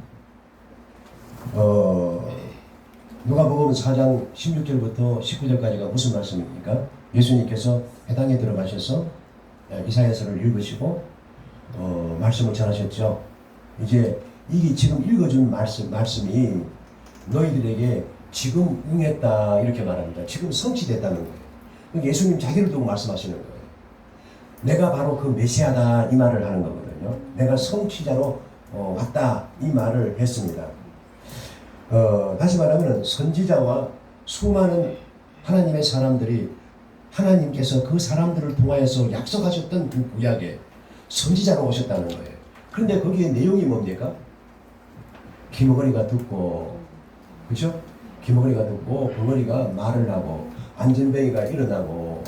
누가복음 4장 16절부터 19절까지가 무슨 말씀입니까? 예수님께서 회당에 들어가셔서 이사야서를 읽으시고 말씀을 전하셨죠. 이제 이게 지금 읽어준 말씀이 너희들에게 지금 응했다 이렇게 말합니다. 지금 성취됐다는 거예요. 그러니까 예수님 자기를 두고 말씀하시는 거예요. 내가 바로 그 메시아다 이 말을 하는 거거든요. 내가 성취자로 왔다 이 말을 했습니다. 다시 말하면 선지자와 수많은 하나님의 사람들이 하나님께서 그 사람들을 통하여서 약속하셨던 그 구약에 선지자로 오셨다는 거예요. 그런데 거기에 내용이 뭡니까? 기머거리가 듣고, 그죠? 기머거리가 듣고 벙어리가 말을 하고 안전뱅이가 일어나고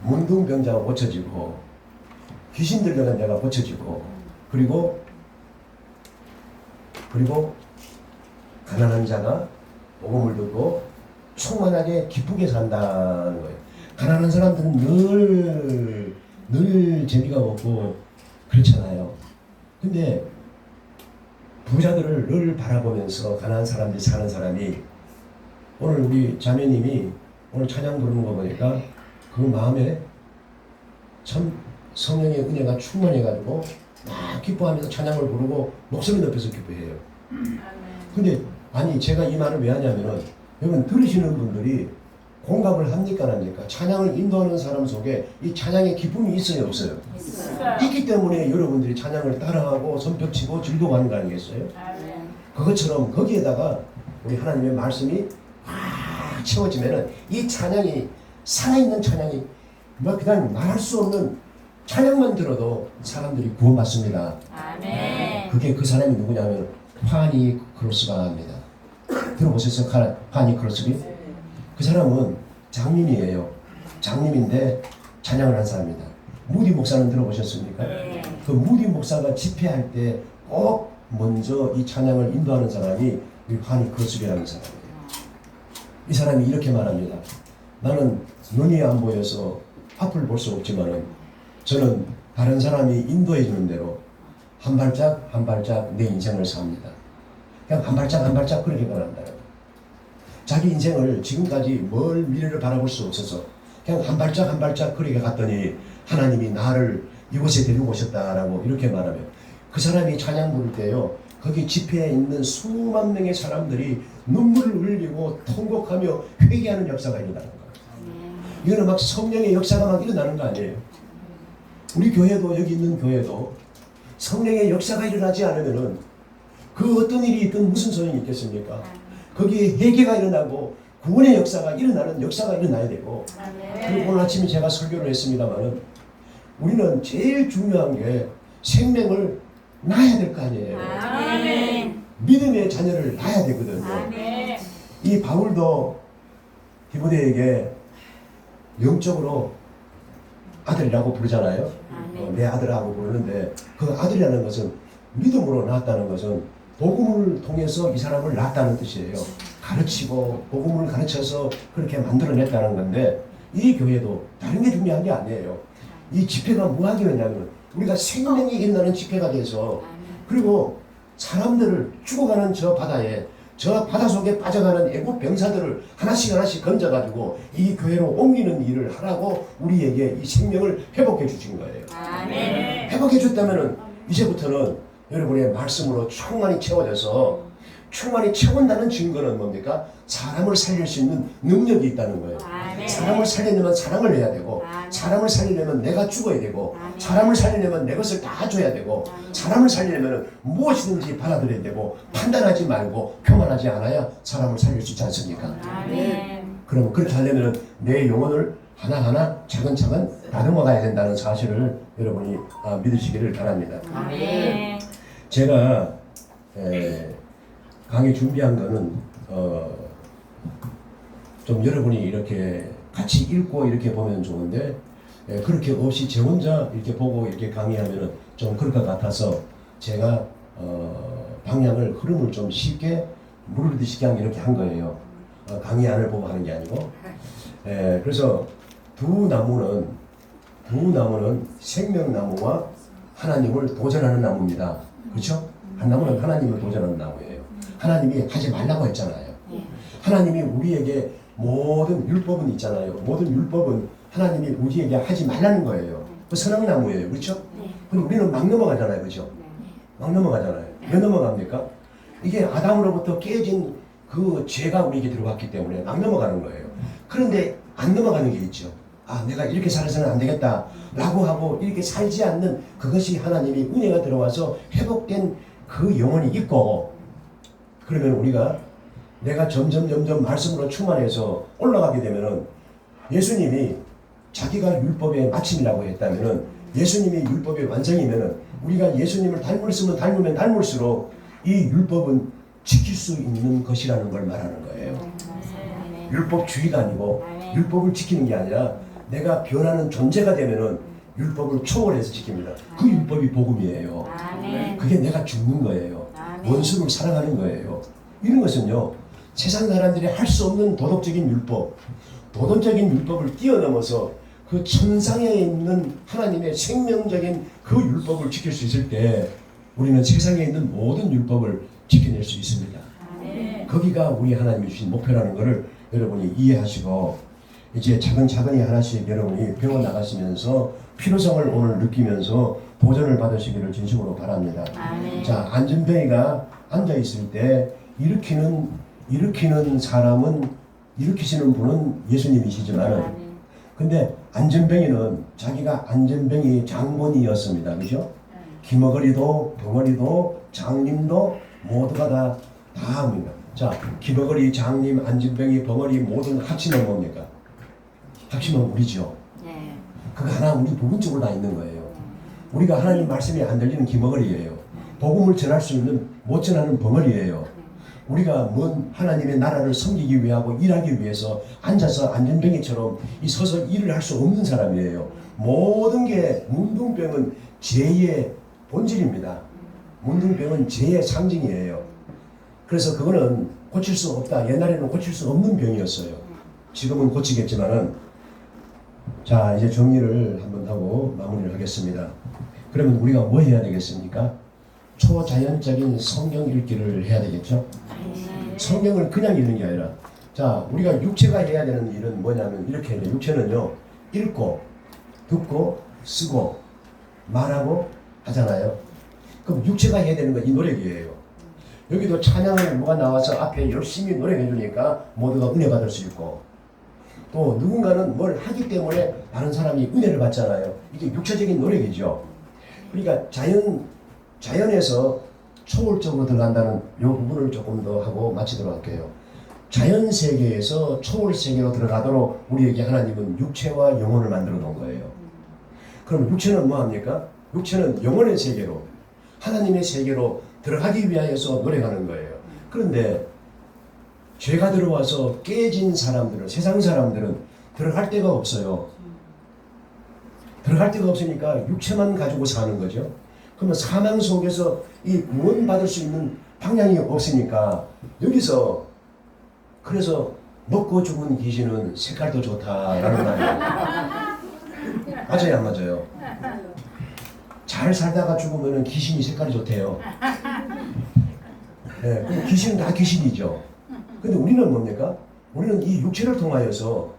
문둥병자가 고쳐지고 귀신 들려간 자가 고쳐지고 그리고 가난한 자가 복음을 듣고 충만하게 기쁘게 산다는 거예요. 가난한 사람들은 늘 재미가 없고 그렇잖아요. 근데 부자들을 늘 바라보면서 가난한 사람들이 사는 사람이 오늘 우리 자매님이 오늘 찬양 부르는 거 보니까 그 마음에 참 성령의 은혜가 충만해가지고 막 기뻐하면서 찬양을 부르고 목소리 높여서 기뻐해요. 근데 아니 제가 이 말을 왜 하냐면은 여러분 들으시는 분들이 공감을 합니까 안 합니까? 찬양을 인도하는 사람 속에 이 찬양의 기쁨이 있어요 없어요? 있기 때문에 여러분들이 찬양을 따라하고 손뼉치고 즐거워하는 거 아니겠어요? 그것처럼 거기에다가 우리 하나님의 말씀이 확 채워지면은 이 찬양이 살아있는 찬양이 뭐 그냥 말할 수 없는 찬양만 들어도 사람들이 구원받습니다. 아멘. 그게 그 사람이 누구냐면 파니 크로스가 합니다. 들어보셨어요? 파니 크로스비? 그 사람은 장님이에요. 장님인데 찬양을 한 사람입니다. 무디 목사는 들어보셨습니까? 네. 그 무디 목사가 집회할 때 꼭 먼저 이 찬양을 인도하는 사람이 이 파니 크로스비라는 사람이에요. 이 사람이 이렇게 말합니다. 나는 눈이 안 보여서 앞을 볼 수 없지만은 저는 다른 사람이 인도해 주는 대로 한 발짝 한 발짝 내 인생을 삽니다. 그냥 한 발짝 한 발짝 그렇게 가난다는 거예요. 자기 인생을 지금까지 멀 미래를 바라볼 수 없어서 그냥 한 발짝 한 발짝 그렇게 갔더니 하나님이 나를 이곳에 데리고 오셨다라고 이렇게 말하면 그 사람이 찬양 부를 때요 거기 집회에 있는 수만 명의 사람들이 눈물을 흘리고 통곡하며 회개하는 역사가 일어나는 거예요. 이거는 막 성령의 역사가 막 일어나는 거 아니에요. 우리 교회도 여기 있는 교회도 성령의 역사가 일어나지 않으면은 그 어떤 일이 있든 무슨 소용이 있겠습니까? 거기에 회개가 일어나고 구원의 역사가 일어나야 되고 그리고 오늘 아침에 제가 설교를 했습니다만은 우리는 제일 중요한 게 생명을 낳아야 될 거 아니에요. 아멘. 믿음의 자녀를 낳아야 되거든요. 아멘. 이 바울도 디모데에게 영적으로 아들이라고 부르잖아요. 내 아들하고 부르는데 그 아들이라는 것은 믿음으로 낳았다는 것은 복음을 통해서 이 사람을 낳았다는 뜻이에요. 가르치고 복음을 가르쳐서 그렇게 만들어냈다는 건데 이 교회도 다른 게 중요한 게 아니에요. 이 집회가 뭐하게 되냐면 우리가 생명이 일어나는 집회가 돼서 그리고 사람들을 죽어가는 저 바다 속에 빠져가는 애국 병사들을 하나씩 건져가지고 이 교회로 옮기는 일을 하라고 우리에게 이 생명을 회복해 주신 거예요. 아멘. 회복해 줬다면은 이제부터는 여러분의 말씀으로 충만히 채워져서 충만히 채운다는 증거는 뭡니까? 사람을 살릴 수 있는 능력이 있다는 거예요. 사람을 살리려면 사랑을 해야 되고, 사람을 살리려면 내가 죽어야 되고, 사람을 살리려면 내 것을 다 줘야 되고, 사람을 살리려면 무엇이든지 받아들여야 되고, 판단하지 말고 교만하지 않아야 사람을 살릴 수 있지 않습니까? 그럼 그렇게 하려면 내 영혼을 하나하나 차근차근 다듬어 가야 된다는 사실을 여러분이 믿으시기를 바랍니다. 제가 강의 준비한 거는 좀 여러분이 이렇게 같이 읽고 이렇게 보면 좋은데, 그렇게 없이 제 혼자 이렇게 보고 이렇게 강의하면은 좀 그럴 것 같아서 제가 방향을 흐름을 좀 쉽게 물르듯이 그냥 이렇게 한 거예요. 강의안을 보고 하는 게 아니고. 그래서 두 나무는 생명나무와 하나님을 도전하는 나무입니다. 그렇죠? 한 나무는 하나님을 도전하는 나무예요. 하나님이 하지 말라고 했잖아요. 하나님이 우리에게 모든 율법은 있잖아요. 모든 율법은 하나님이 우리에게 하지 말라는 거예요. 그 선악나무예요. 그렇죠? 근데 우리는 막 넘어가잖아요. 그렇죠? 막 넘어가잖아요. 왜 넘어갑니까? 이게 아담으로부터 깨진 그 죄가 우리에게 들어왔기 때문에 막 넘어가는 거예요. 그런데 안 넘어가는 게 있죠. 내가 이렇게 살아서는 안 되겠다 라고 하고 이렇게 살지 않는, 그것이 하나님이 은혜가 들어와서 회복된 그 영혼이 있고, 그러면 우리가 내가 점점 말씀으로 충만해서 올라가게 되면은, 예수님이 자기가 율법의 마침이라고 했다면은, 예수님이 율법의 완성이면은, 우리가 예수님을 닮으면 닮을수록 이 율법은 지킬 수 있는 것이라는 걸 말하는 거예요. 율법주의가 아니고 율법을 지키는 게 아니라 내가 변하는 존재가 되면은 율법을 초월해서 지킵니다. 그 율법이 복음이에요. 그게 내가 죽는 거예요. 원수를 사랑하는 거예요. 이런 것은요, 세상 사람들이 할 수 없는 도덕적인 율법을 뛰어넘어서 그 천상에 있는 하나님의 생명적인 그 율법을 지킬 수 있을 때 우리는 세상에 있는 모든 율법을 지켜낼 수 있습니다. 거기가 우리 하나님이 주신 목표라는 것을 여러분이 이해하시고, 이제 차근차근히 하나씩 여러분이 배워나가시면서 필요성을 오늘 느끼면서 도전을 받으시기를 진심으로 바랍니다. 자, 안전뱅이가 앉아있을 때 일으키시는 분은 예수님이시지만, 근데 안전뱅이는 자기가 안전뱅이 장본이었습니다. 그죠? 기머거리도 벙어리도 장님도 모두가 다 합니다. 자, 기머거리, 장님, 안전뱅이, 벙어리 모든 합치면 뭡니까? 합치면 우리죠. 그거 하나 우리 부분적으로 다 있는 거예요. 우리가 하나님 말씀이 안 들리는 기머거리예요. 복음을 전할 수 있는 못 전하는 벙어리예요. 우리가 먼 하나님의 나라를 섬기기 위하고 일하기 위해서 앉아서 안전뱅이처럼 서서 일을 할 수 없는 사람이에요. 모든 게, 문둥병은 죄의 본질입니다. 문둥병은 죄의 상징이에요. 그래서 그거는 고칠 수 없다. 옛날에는 고칠 수 없는 병이었어요. 지금은 고치겠지만은. 자, 이제 정리를 한번 하고 마무리를 하겠습니다. 그러면 우리가 뭐 해야 되겠습니까? 초자연적인 성경 읽기를 해야 되겠죠? 성경을 그냥 읽는 게 아니라, 자, 우리가 육체가 해야 되는 일은 뭐냐면 이렇게 해야 돼요. 육체는요, 읽고 듣고 쓰고 말하고 하잖아요. 그럼 육체가 해야 되는 건 이 노력이에요. 여기도 찬양을 누가 나와서 앞에 열심히 노력해 주니까 모두가 은혜 받을 수 있고, 또 누군가는 뭘 하기 때문에 다른 사람이 은혜를 받잖아요. 이게 육체적인 노력이죠. 그러니까 자연에서 초월적으로 들어간다는 이 부분을 조금 더 하고 마치도록 할게요. 자연 세계에서 초월 세계로 들어가도록 우리에게 하나님은 육체와 영혼을 만들어 놓은 거예요. 그럼 육체는 뭐 합니까? 육체는 영혼의 세계로, 하나님의 세계로 들어가기 위하여서 노력하는 거예요. 그런데 죄가 들어와서 깨진 사람들은, 세상 사람들은 들어갈 데가 없어요. 들어갈 데가 없으니까 육체만 가지고 사는 거죠. 그러면 사망 속에서 이 구원받을 수 있는 방향이 없으니까, 여기서 그래서 먹고 죽은 귀신은 색깔도 좋다라는 말이에요. 맞아요, 안 맞아요? 잘 살다가 죽으면 귀신이 색깔이 좋대요. 네, 귀신은 다 귀신이죠. 근데 우리는 뭡니까? 우리는 이 육체를 통하여서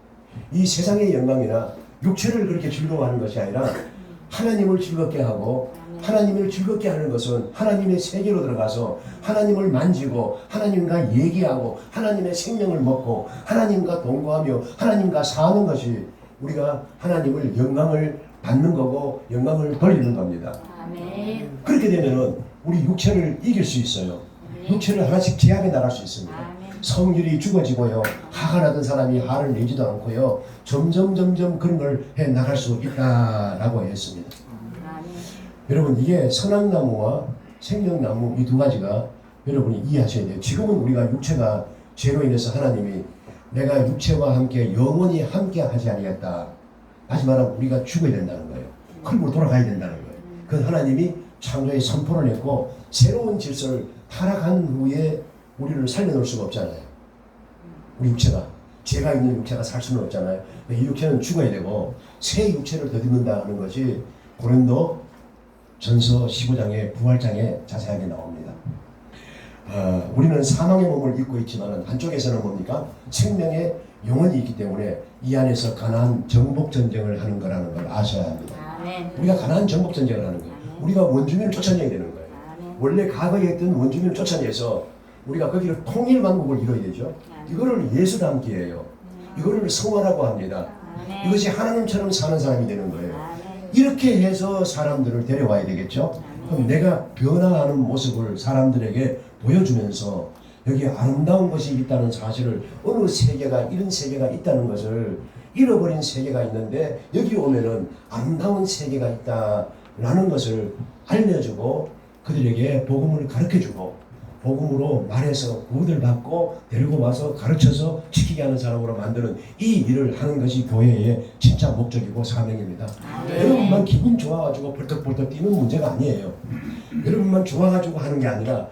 이 세상의 영광이나 육체를 그렇게 즐거워하는 것이 아니라 하나님을 즐겁게 하고 하나님을 즐겁게 하는 것은 하나님의 세계로 들어가서 하나님을 만지고 하나님과 얘기하고 하나님의 생명을 먹고 하나님과 동거하며 하나님과 사는 것이 우리가 하나님을 영광을 받는 거고 영광을 돌리는 겁니다. 아멘. 그렇게 되면은 우리 육체를 이길 수 있어요. 육체를 하나씩 제압해 나갈 수 있습니다. 아멘. 성질이 죽어지고요. 화가 나던 사람이 화를 내지도 않고요. 점점 그런 걸 해 나갈 수 있다라고 했습니다. 아멘. 여러분 이게 선악나무와 생명나무 이 두 가지가 여러분이 이해하셔야 돼요. 지금은 우리가 육체가 죄로 인해서 하나님이 내가 육체와 함께 영원히 함께 하지 아니겠다. 다시 말하면 우리가 죽어야 된다는 거예요. 흙으로 돌아가야 된다는 거예요. 그건 하나님이 창조에 선포를 했고 새로운 질서를 타락한 후에 우리를 살려놓을 수가 없잖아요. 우리 육체가 죄가 있는 육체가 살 수는 없잖아요. 이 육체는 죽어야 되고 새 육체를 더듬는다는 것이 고린도 전서 15장의 부활장에 자세하게 나옵니다. 우리는 사망의 몸을 입고 있지만 한쪽에서는 뭡니까? 생명의 영혼이 있기 때문에 이 안에서 가나안 정복 전쟁을 하는 거라는 걸 아셔야 합니다. 아멘. 우리가 가나안 정복 전쟁을 하는 거예요. 우리가 원주민을 쫓아내야 되는 거예요. 아멘. 원래 과거에 있던 원주민을 쫓아내서 우리가 거기를 통일왕국을 이뤄야 되죠. 이거를 예수 닮기 해요. 이거를 성화라고 합니다. 아멘. 이것이 하나님처럼 사는 사람이 되는 거예요. 아멘. 이렇게 해서 사람들을 데려와야 되겠죠. 그럼 내가 변화하는 모습을 사람들에게 보여주면서 여기 아름다운 것이 있다는 사실을 어느 세계가 이런 세계가 있다는 것을 잃어버린 세계가 있는데 여기 오면은 아름다운 세계가 있다라는 것을 알려주고 그들에게 복음을 가르쳐주고 복음으로 말해서 구원을 받고 데리고 와서 가르쳐서 지키게 하는 사람으로 만드는 이 일을 하는 것이 교회의 진짜 목적이고 사명입니다. 여러분만 기분 좋아가지고 벌떡벌떡 뛰는 문제가 아니에요. 여러분만 좋아가지고 하는 게 아니라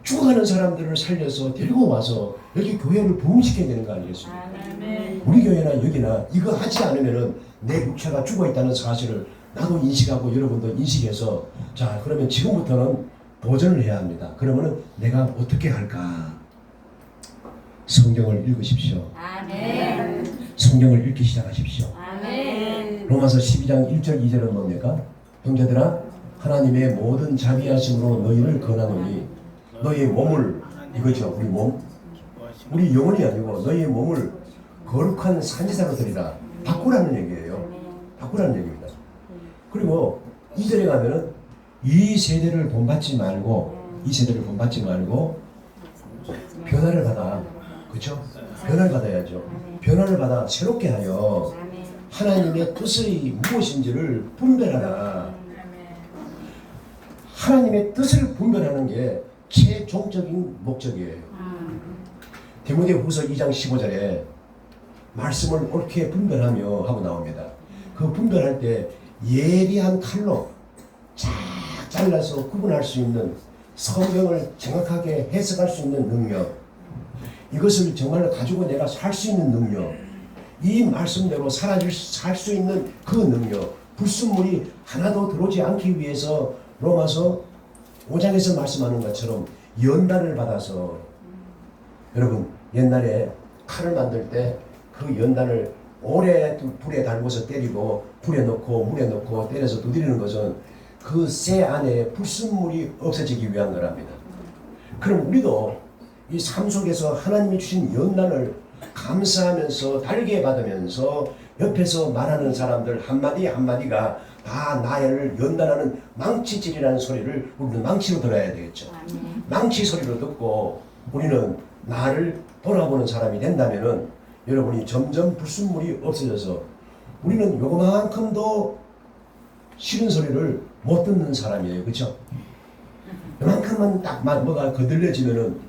죽어가는 사람들을 살려서 데리고 와서 여기 교회를 부흥시켜야 되는 거 아니겠습니까? 아멘. 우리 교회나 여기나 이거 하지 않으면은 내 육체가 죽어 있다는 사실을 나도 인식하고 여러분도 인식해서 자 그러면 지금부터는 도전을 해야 합니다. 그러면은 내가 어떻게 할까? 성경을 읽으십시오. 아멘. 성경을 읽기 시작하십시오. 아멘. 로마서 12장 1절 2절은 뭡니까? 형제들아 하나님의 모든 자비하심으로 너희를 권하노니 너희의 몸을 이거죠. 우리 몸 우리 영혼이 아니고 너희의 몸을 거룩한 산지사로 드리라. 바꾸라는 얘기예요. 바꾸라는 얘기입니다. 그리고 2절에 가면은 이 세대를 본받지 말고 변화를 받아. 그렇죠? 변화를 받아야죠. 변화를 받아 새롭게 하여 하나님의 뜻이 무엇인지를 분별하라. 하나님의 뜻을 분별하는 게 최종적인 목적이에요. 디모데후서 2장 15절에 말씀을 옳게 분별하며 하고 나옵니다. 그 분별할 때 예리한 칼로 쫙 잘라서 구분할 수 있는 성경을 정확하게 해석할 수 있는 능력, 이것을 정말 가지고 내가 살 수 있는 능력, 이 말씀대로 살 수 있는 그 능력, 불순물이 하나도 들어오지 않기 위해서 로마서 5장에서 말씀하는 것처럼 연단을 받아서 여러분 옛날에 칼을 만들 때 그 연단을 오래 불에 달고서 때리고 불에 넣고 물에 넣고 때려서 두드리는 것은 그 쇠 안에 불순물이 없어지기 위한 거랍니다. 그럼 우리도 이 삶 속에서 하나님이 주신 연단을 감사하면서 달게 받으면서 옆에서 말하는 사람들 한마디 한마디가 다 나를 연단하는 망치질이라는 소리를 우리는 망치로 들어야 되겠죠. 망치 소리로 듣고 우리는 나를 돌아보는 사람이 된다면은 여러분이 점점 불순물이 없어져서 우리는 요만큼도 싫은 소리를 못 듣는 사람이에요. 그렇죠? 요만큼만 딱 뭐가 거들려지면은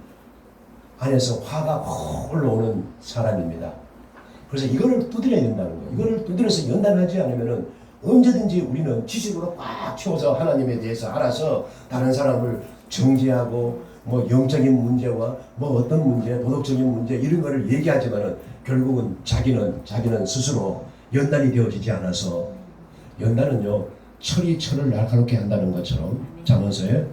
안에서 화가 확 올라오는 사람입니다. 그래서 이거를 두드려야 된다는 거예요. 이거를 두드려서 연단하지 않으면은 언제든지 우리는 지식으로 꽉 채워서 하나님에 대해서 알아서 다른 사람을 정죄하고 뭐 영적인 문제와 뭐 어떤 문제, 도덕적인 문제 이런 거를 얘기하지만은 결국은 자기는 스스로 연단이 되어지지 않아서 연단은요 철이 철을 날카롭게 한다는 것처럼 잠언서에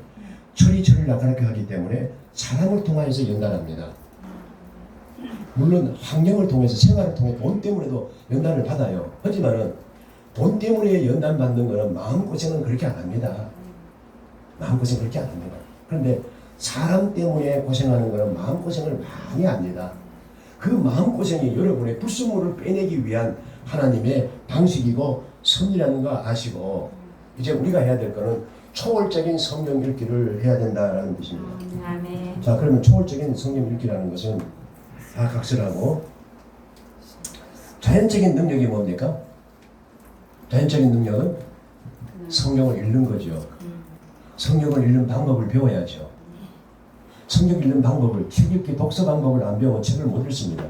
철이 철을 날카롭게 하기 때문에 사람을 통해서 연단합니다. 물론 환경을 통해서 생활을 통해 돈 때문에도 연단을 받아요. 하지만은 돈 때문에 연단받는 거는 마음고생은 그렇게 안 합니다. 마음고생 그렇게 안 합니다. 그런데 사람 때문에 고생하는 거는 마음고생을 많이 합니다. 그 마음고생이 여러분의 불순물을 빼내기 위한 하나님의 방식이고 섭리라는 거 아시고, 이제 우리가 해야 될 거는 초월적인 성경 읽기를 해야 된다는 뜻입니다. 아멘. 자, 그러면 초월적인 성경 읽기라는 것은 다 각설하고, 자연적인 능력이 뭡니까? 자연적인 능력은 성경을 읽는 거죠. 성경을 읽는 방법을 배워야죠. 성경 읽는 방법을, 책 읽기 독서 방법을 안 배우면 책을 못 읽습니다.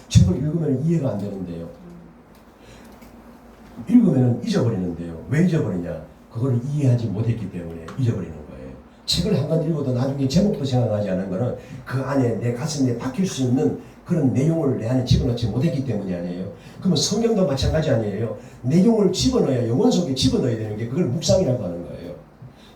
책을 읽으면 이해가 안 되는데요. 읽으면 잊어버리는데요. 왜 잊어버리냐? 그걸 이해하지 못했기 때문에 잊어버리는 거예요. 책을 한 권 읽어도 나중에 제목도 생각나지 않은 거는 그 안에 내 가슴에 박힐 수 있는 그런 내용을 내 안에 집어넣지 못했기 때문이 아니에요. 그러면 성경도 마찬가지 아니에요. 내용을 집어넣어야, 영혼 속에 집어넣어야 되는 게 그걸 묵상이라고 하는 거예요.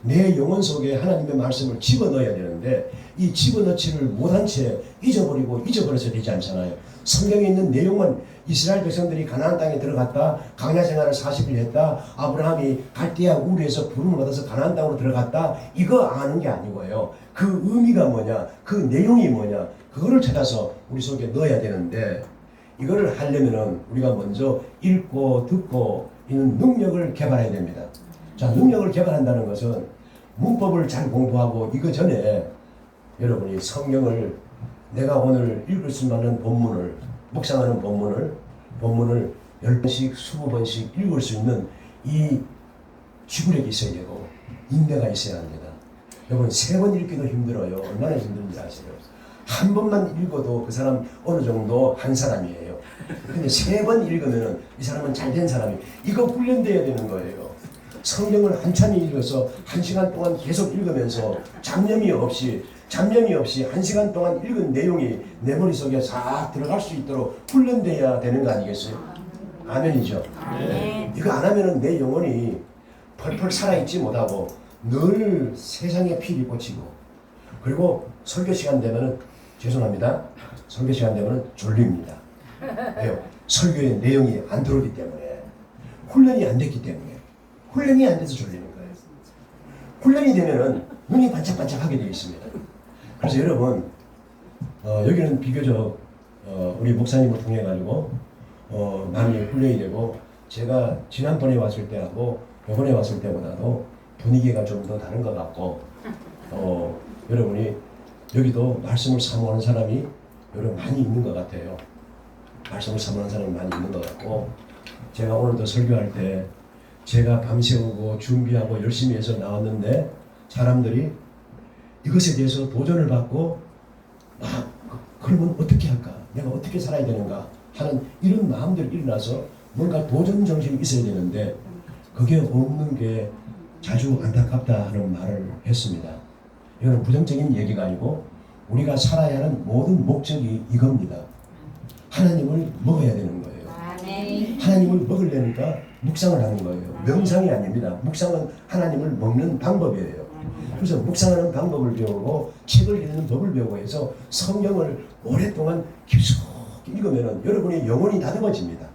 내 영혼 속에 하나님의 말씀을 집어넣어야 되는데 이 집어넣지를 못한 채 잊어버려서 되지 않잖아요. 성경에 있는 내용은 이스라엘 백성들이 가나안 땅에 들어갔다, 광야 생활을 40일 했다, 아브라함이 갈대아 우르에서 부름을 받아서 가나안 땅으로 들어갔다, 이거 아는 게 아니고요. 그 의미가 뭐냐, 그 내용이 뭐냐, 그거를 찾아서 우리 속에 넣어야 되는데, 이거를 하려면은 우리가 먼저 읽고 듣고 있는 능력을 개발해야 됩니다. 자, 능력을 개발한다는 것은 문법을 잘 공부하고, 이거 전에 여러분이 성경을, 내가 오늘 읽을 수 있는 본문을, 묵상하는 본문을 10번씩 20번씩 읽을 수 있는 이 지구력이 있어야 되고 인내가 있어야 합니다. 여러분 3번 읽기도 힘들어요. 얼마나 힘든지 아세요? 한 번만 읽어도 그 사람 어느 정도 한 사람이에요. 근데 3번 읽으면 이 사람은 잘된 사람이, 이거 훈련돼야 되는 거예요. 성경을 한참 읽어서 1시간 동안 계속 읽으면서 잡념이 없이 1시간 동안 읽은 내용이 내 머릿속에 싹 들어갈 수 있도록 훈련돼야 되는 거 아니겠어요? 아멘이죠? 아멘. 이거 안 하면은 내 영혼이 펄펄 살아있지 못하고 늘 세상에 피리 꽂히고, 그리고 설교 시간 되면은, 죄송합니다, 설교 시간 되면은 졸립니다. 왜요? 설교의 내용이 안 들어오기 때문에, 훈련이 안 됐기 때문에, 훈련이 안 돼서 졸리는 거예요. 훈련이 되면은 눈이 반짝반짝하게 되어 있습니다. 그래서 여러분, 여기는 비교적 우리 목사님을 통해 가지고 많이 훈련이 되고, 제가 지난번에 왔을 때하고 이번에 왔을 때보다도 분위기가 좀 더 다른 것 같고, 여러분이 여기도 말씀을 사모하는 사람이 여러분 많이 있는 것 같아요. 말씀을 사모하는 사람이 많이 있는 것 같고, 제가 오늘도 설교할 때 제가 밤새우고 준비하고 열심히 해서 나왔는데 사람들이 이것에 대해서 도전을 받고, 그러면 어떻게 할까? 내가 어떻게 살아야 되는가? 하는 이런 마음들이 일어나서 뭔가 도전 정신이 있어야 되는데 그게 없는 게 자주 안타깝다 하는 말을 했습니다. 이거는 부정적인 얘기가 아니고 우리가 살아야 하는 모든 목적이 이겁니다. 하나님을 먹어야 되는 거예요. 아멘. 하나님을 먹으려니까 묵상을 하는 거예요. 명상이 아닙니다. 묵상은 하나님을 먹는 방법이에요. 그래서 묵상하는 방법을 배우고 책을 읽는 법을 배우고 해서 성경을 오랫동안 계속 읽으면 여러분의 영혼이 다듬어집니다.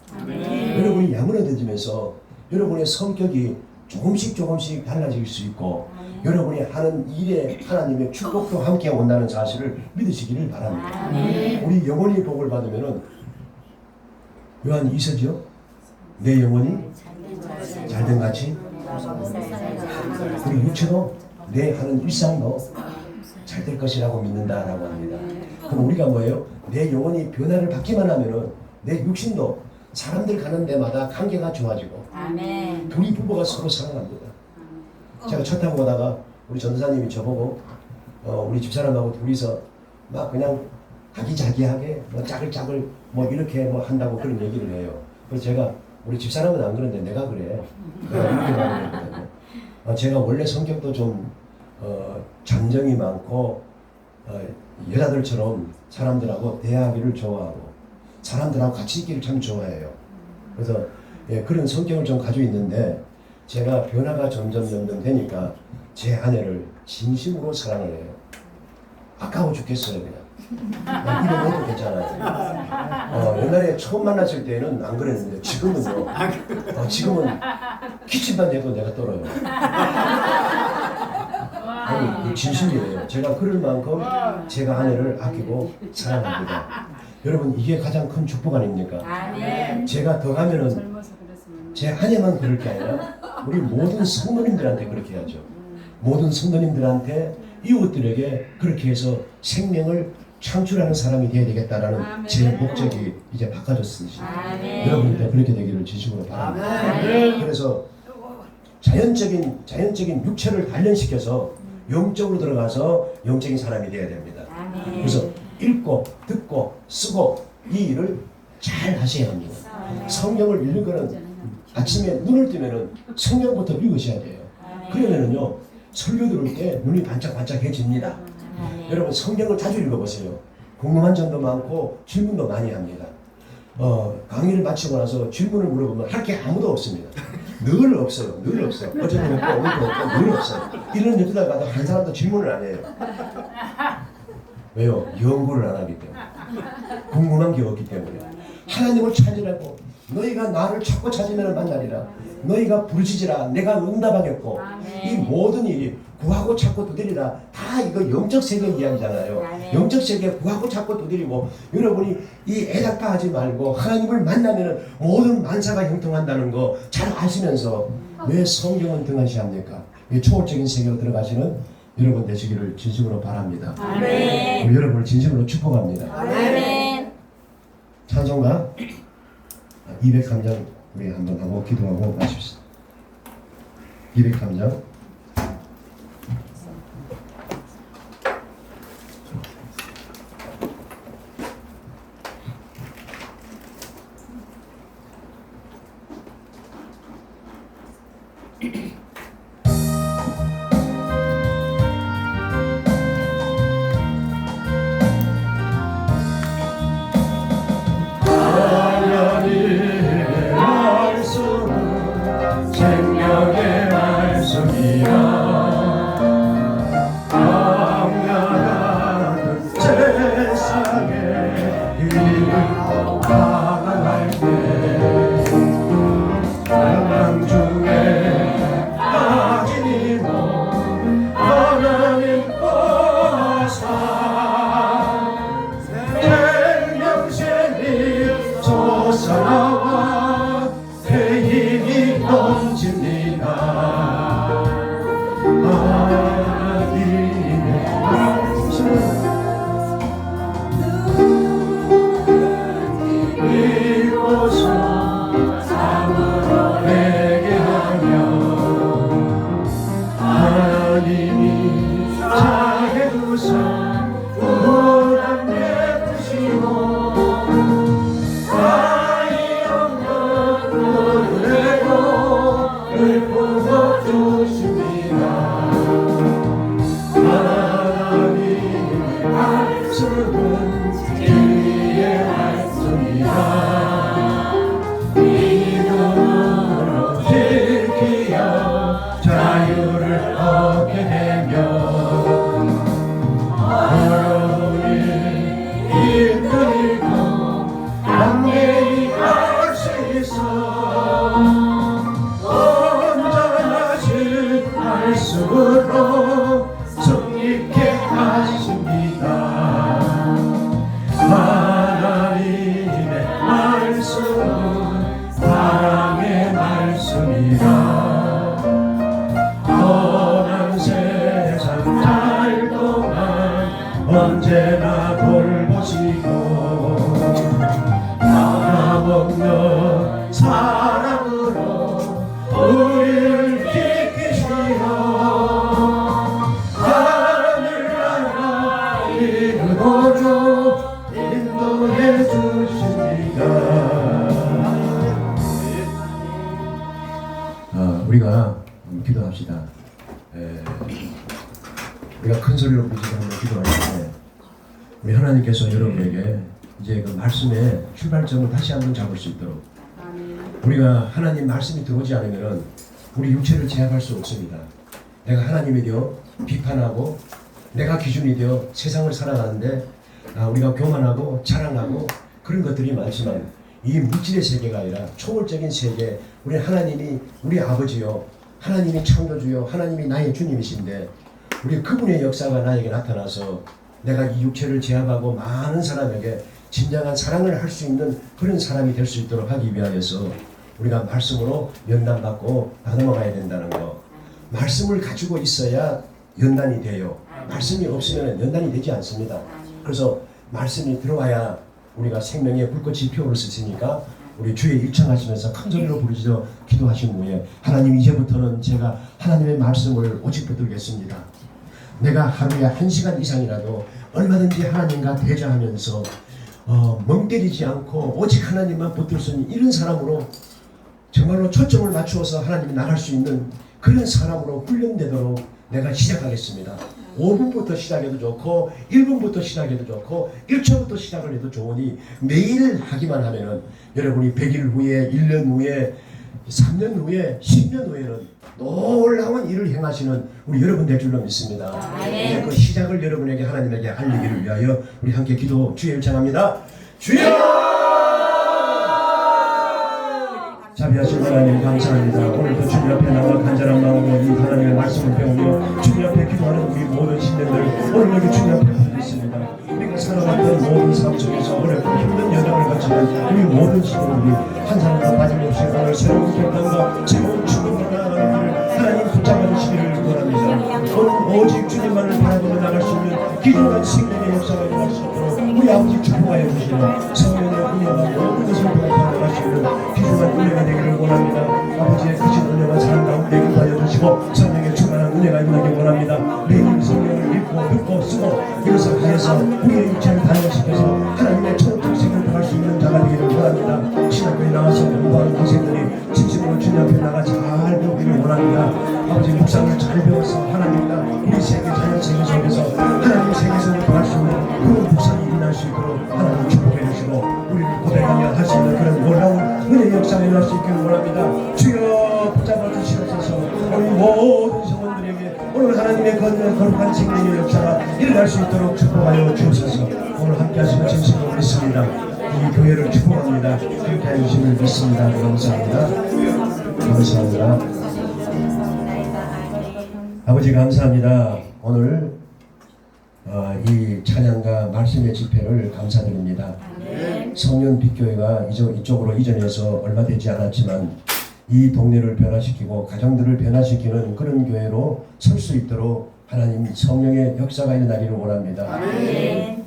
여러분이 야무러져지면서 여러분의 성격이 조금씩 달라질 수 있고, 여러분이 하는 일에 하나님의 축복도 함께 온다는 사실을 믿으시기를 바랍니다. 우리 영혼이 복을 받으면 요한 2서죠. 내 영혼이 잘된 같이 우리 육체도 내 하는 일상도 잘 될 것이라고 믿는다라고 합니다. 그럼 우리가 뭐예요? 내 영혼이 변화를 받기만 하면은 내 육신도 사람들 가는 데마다 관계가 좋아지고, 아멘. 둘이 부부가 서로 사랑합니다. 제가 차 타고 가다가 우리 전도사님이 저보고 우리 집사람하고 둘이서 막 그냥 아기자기하게 뭐 짜글짜글 뭐 이렇게 뭐 한다고 그런 얘기를 해요. 그래서 제가 우리 집사람은 안 그런데 내가 그래. 내가 이렇게 말했거든요. 제가 원래 성격도 좀 잠정이 많고 여자들처럼 사람들하고 대화하기를 좋아하고 사람들하고 같이 있기를 참 좋아해요. 그래서 그런 성격을 좀 가지고 있는데 제가 변화가 점점 되니까 제 아내를 진심으로 사랑을 해요. 아까워 죽겠어요 그냥. 이런 것도 괜찮아요. 옛날에 처음 만났을 때는 안 그랬는데 지금은요. 지금은 기침만 돼도 내가 떨어요. 아니 진심이에요. 제가 그럴 만큼 제가 아내를 아끼고 사랑합니다. 여러분 이게 가장 큰 축복 아닙니까? 아멘. 제가 더 가면은 제 아내만 그럴 게 아니라 우리 모든 성도님들한테 그렇게 해야죠. 모든 성도님들한테 이웃들에게 그렇게 해서 생명을 창출하는 사람이 되어야 되겠다라는 제 목적이 이제 바꿔졌습니다. 아멘. 여러분들 그렇게 되기를 진심으로 바랍니다. 아멘. 그래서 자연적인 육체를 단련시켜서 영적으로 들어가서 영적인 사람이 되어야 됩니다. 아멘. 그래서 읽고 듣고 쓰고 이 일을 잘 하셔야 합니다. 성경을 읽는 거는 아침에 눈을 뜨면은 성경부터 읽으셔야 돼요. 그러면은요 설교 들을 때 눈이 반짝반짝해집니다. 여러분 성경을 자주 읽어보세요. 궁금한 점도 많고 질문도 많이 합니다. 강의를 마치고 나서 질문을 물어보면 할 게 아무도 없습니다. 늘 없어요. 늘 없어요. 어제도 없고 오늘도 없고 늘 없어요. 이런 여기다 가도 한 사람도 질문을 안 해요. 왜요? 연구를 안 하기 때문에. 궁금한 게 없기 때문에. 하나님을 찾으라고 너희가 나를 찾고 찾으면 만나리라. 너희가 부르짖으라 내가 응답하겠고. 이 모든 일이 구하고 찾고 두드리라. 다 이거 영적 세계 이야기잖아요. 영적 세계 구하고 찾고 두드리고 여러분이 이 애답다 하지 말고 하나님을 만나면 모든 만사가 형통한다는 거 잘 아시면서 왜 성경은 등한시합니까? 이 초월적인 세계로 들어가시는 여러분 되시기를 진심으로 바랍니다. 아멘. 여러분을 진심으로 축복합니다. 아멘. 찬송가 203장 우리 한번 하고 기도하고 마십시오. 203장 하나님의 말씀은 생명의 말씀이라 강렬한 세상에 이르고 나아갈게 사랑 중에 악인이고 하나님 보사 생명샘이 솟아나와 내 힘이 넘칩니다. 하나님의 말씀 이곳은 삶으로 내게 하며 하나님이 자게 두사 구원한 내 뜻이고 아이 없는 그대로 늘 부어주십니다. 하나님의 말씀은 진리의 말씀이다. 믿음으로 지키어 자유를 얻게 되며 여러분이 이끌고 담대히 갈 수 있어 온전하신 말씀으로 승리케 하십니다. 하나님의 말씀은 사랑의 말씀이라 떠난 세상 살 동안 언제나 돌보시고 변함없는 사랑으로 우리를 지키시어 하늘나라 이루도록 인도해 주십니다. 우리가 기도합시다. 우리가 큰 소리로 부르짖으며 기도할 때 우리 하나님께서 여러분에게 이제 그 말씀의 출발점을 다시 한번 잡을 수 있도록 우리가 하나님 말씀이 들어오지 않으면 우리 육체를 제압할 수 없습니다. 내가 하나님이 되어 비판하고 내가 기준이 되어 세상을 살아가는데 우리가 교만하고 자랑하고 그런 것들이 많지만 이 물질의 세계가 아니라 초월적인 세계, 우리 하나님이 우리 아버지요, 하나님이 창조주요, 하나님이 나의 주님이신데 우리 그분의 역사가 나에게 나타나서 내가 이 육체를 제압하고 많은 사람에게 진정한 사랑을 할 수 있는 그런 사람이 될 수 있도록 하기 위하여서 우리가 말씀으로 연단받고 나눠가야 된다는 거. 말씀을 가지고 있어야 연단이 돼요. 말씀이 없으면 연단이 되지 않습니다. 그래서 말씀이 들어와야 우리가 생명의 불꽃이 피어올 수 있으니까 우리 주의 일창하시면서 큰 소리로 부르짖어 기도하신 후에 하나님 이제부터는 제가 하나님의 말씀을 오직 붙들겠습니다. 내가 하루에 1시간 이상이라도 얼마든지 하나님과 대화하면서 멍 때리지 않고 오직 하나님만 붙들 수 있는 이런 사람으로 정말로 초점을 맞추어서 하나님이 나갈 수 있는 그런 사람으로 훈련되도록 내가 시작하겠습니다. 5분부터 시작해도 좋고 1분부터 시작해도 좋고 1초부터 시작을 해도 좋으니 매일 하기만 하면은 여러분이 100일 후에 1년 후에 3년 후에 10년 후에는 놀라운 일을 행하시는 우리 여러분 될 줄로 믿습니다. 그 시작을 여러분에게 하나님에게 알리기를 위하여 우리 함께 기도 주의 일창합니다. 주여! 자비하신 하나님 감사합니다. 오늘도 주님 앞에 나와 간절한 마음으로 이 하나님의 말씀을 배우며 주님 앞에 기도하는 우리 모든 신령들 오늘 여기 주님 앞에 하겠습니다. 우리가 살아왔던 모든 삶 속에서 어렵고 힘든 여정을 거치는 우리 모든 신령들이 한 사람도 빠짐없이 오늘 새로운 결단과 새로운 축복을 나아가는 하나님 붙잡아 주시기를 원합니다. 오늘 오직 주님만을 바라보며 나갈 수 있는 기존한 생명의 역사가 일어날 수 있도록 우리 아버지 축복하여 주시며 성령의 은혜와 모든 것을 통해서 나갈 수 있는 기존한 은혜가 되기를 원합니다. 아버지의 크신 은혜가 사람 가운데 임하여 주시고 성령의 충만한 은혜가 임하기 원합니다. 매일 성령을 읽고 듣고 쓰고 이것을 하여서 우리의 육체를 단련시켜서 하나님의 초월적 생을 통할 수 있는 자가 되기를 원합니다. 신학교에 나와서 공부하는 학생들이 진심으로 주님 앞에 나가 잘 배우기를 원합니다. 아버지 묵상을 잘 배워서 하나님과 우리 세계 자연 세계 속에서 하나님 세계 속에 통할 수 있는 그런 묵상이 일어날 수 있도록 하나님 축복해 주시고 우리를 고백하며 할 수 있는 그런 놀라운 은혜의 역사가 일어날 수 있기를 원합니다. 주여 붙잡아 주시옵소서. 우리 모든 성원들에게 오늘 하나님의 거룩한 생명의 역사가 일어날 수 있도록 축복하여 주옵소서. 오늘 함께 하시는 진심으로 믿습니다. 이 교회를 축복합니다. 함께 해주심을 믿습니다. 감사합니다. 감사합니다. 아버지 감사합니다. 오늘 이 찬양과 말씀의 집회를 감사드립니다. 성년 빛교회가 이쪽으로 이전해서 얼마 되지 않았지만 이 동네를 변화시키고 가정들을 변화시키는 그런 교회로 설 수 있도록 하나님 성령의 역사가 일어나기를 원합니다.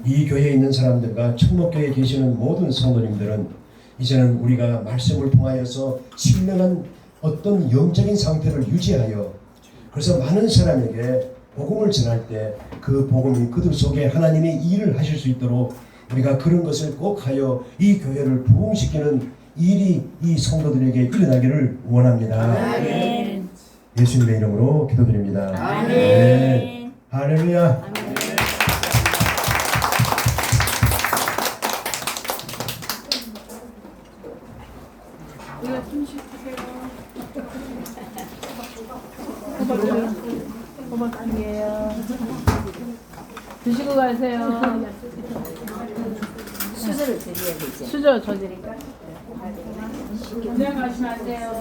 이 교회에 있는 사람들과 천목교회에 계시는 모든 성도님들은 이제는 우리가 말씀을 통하여서 신령한 어떤 영적인 상태를 유지하여 그래서 많은 사람에게 복음을 전할 때 그 복음이 그들 속에 하나님이 일을 하실 수 있도록 우리가 그런 것을 꼭 하여 이 교회를 부흥시키는 일이 이 성도들에게 일어나기를 원합니다. 아멘. 예수님의 이름으로 기도드립니다. 아멘. 할렐루야. 아멘. 호박 아니에요. 드시고 가세요. 수저를 드려야 되지. 수저 저 드릴까? 그냥 가시면 안 돼요.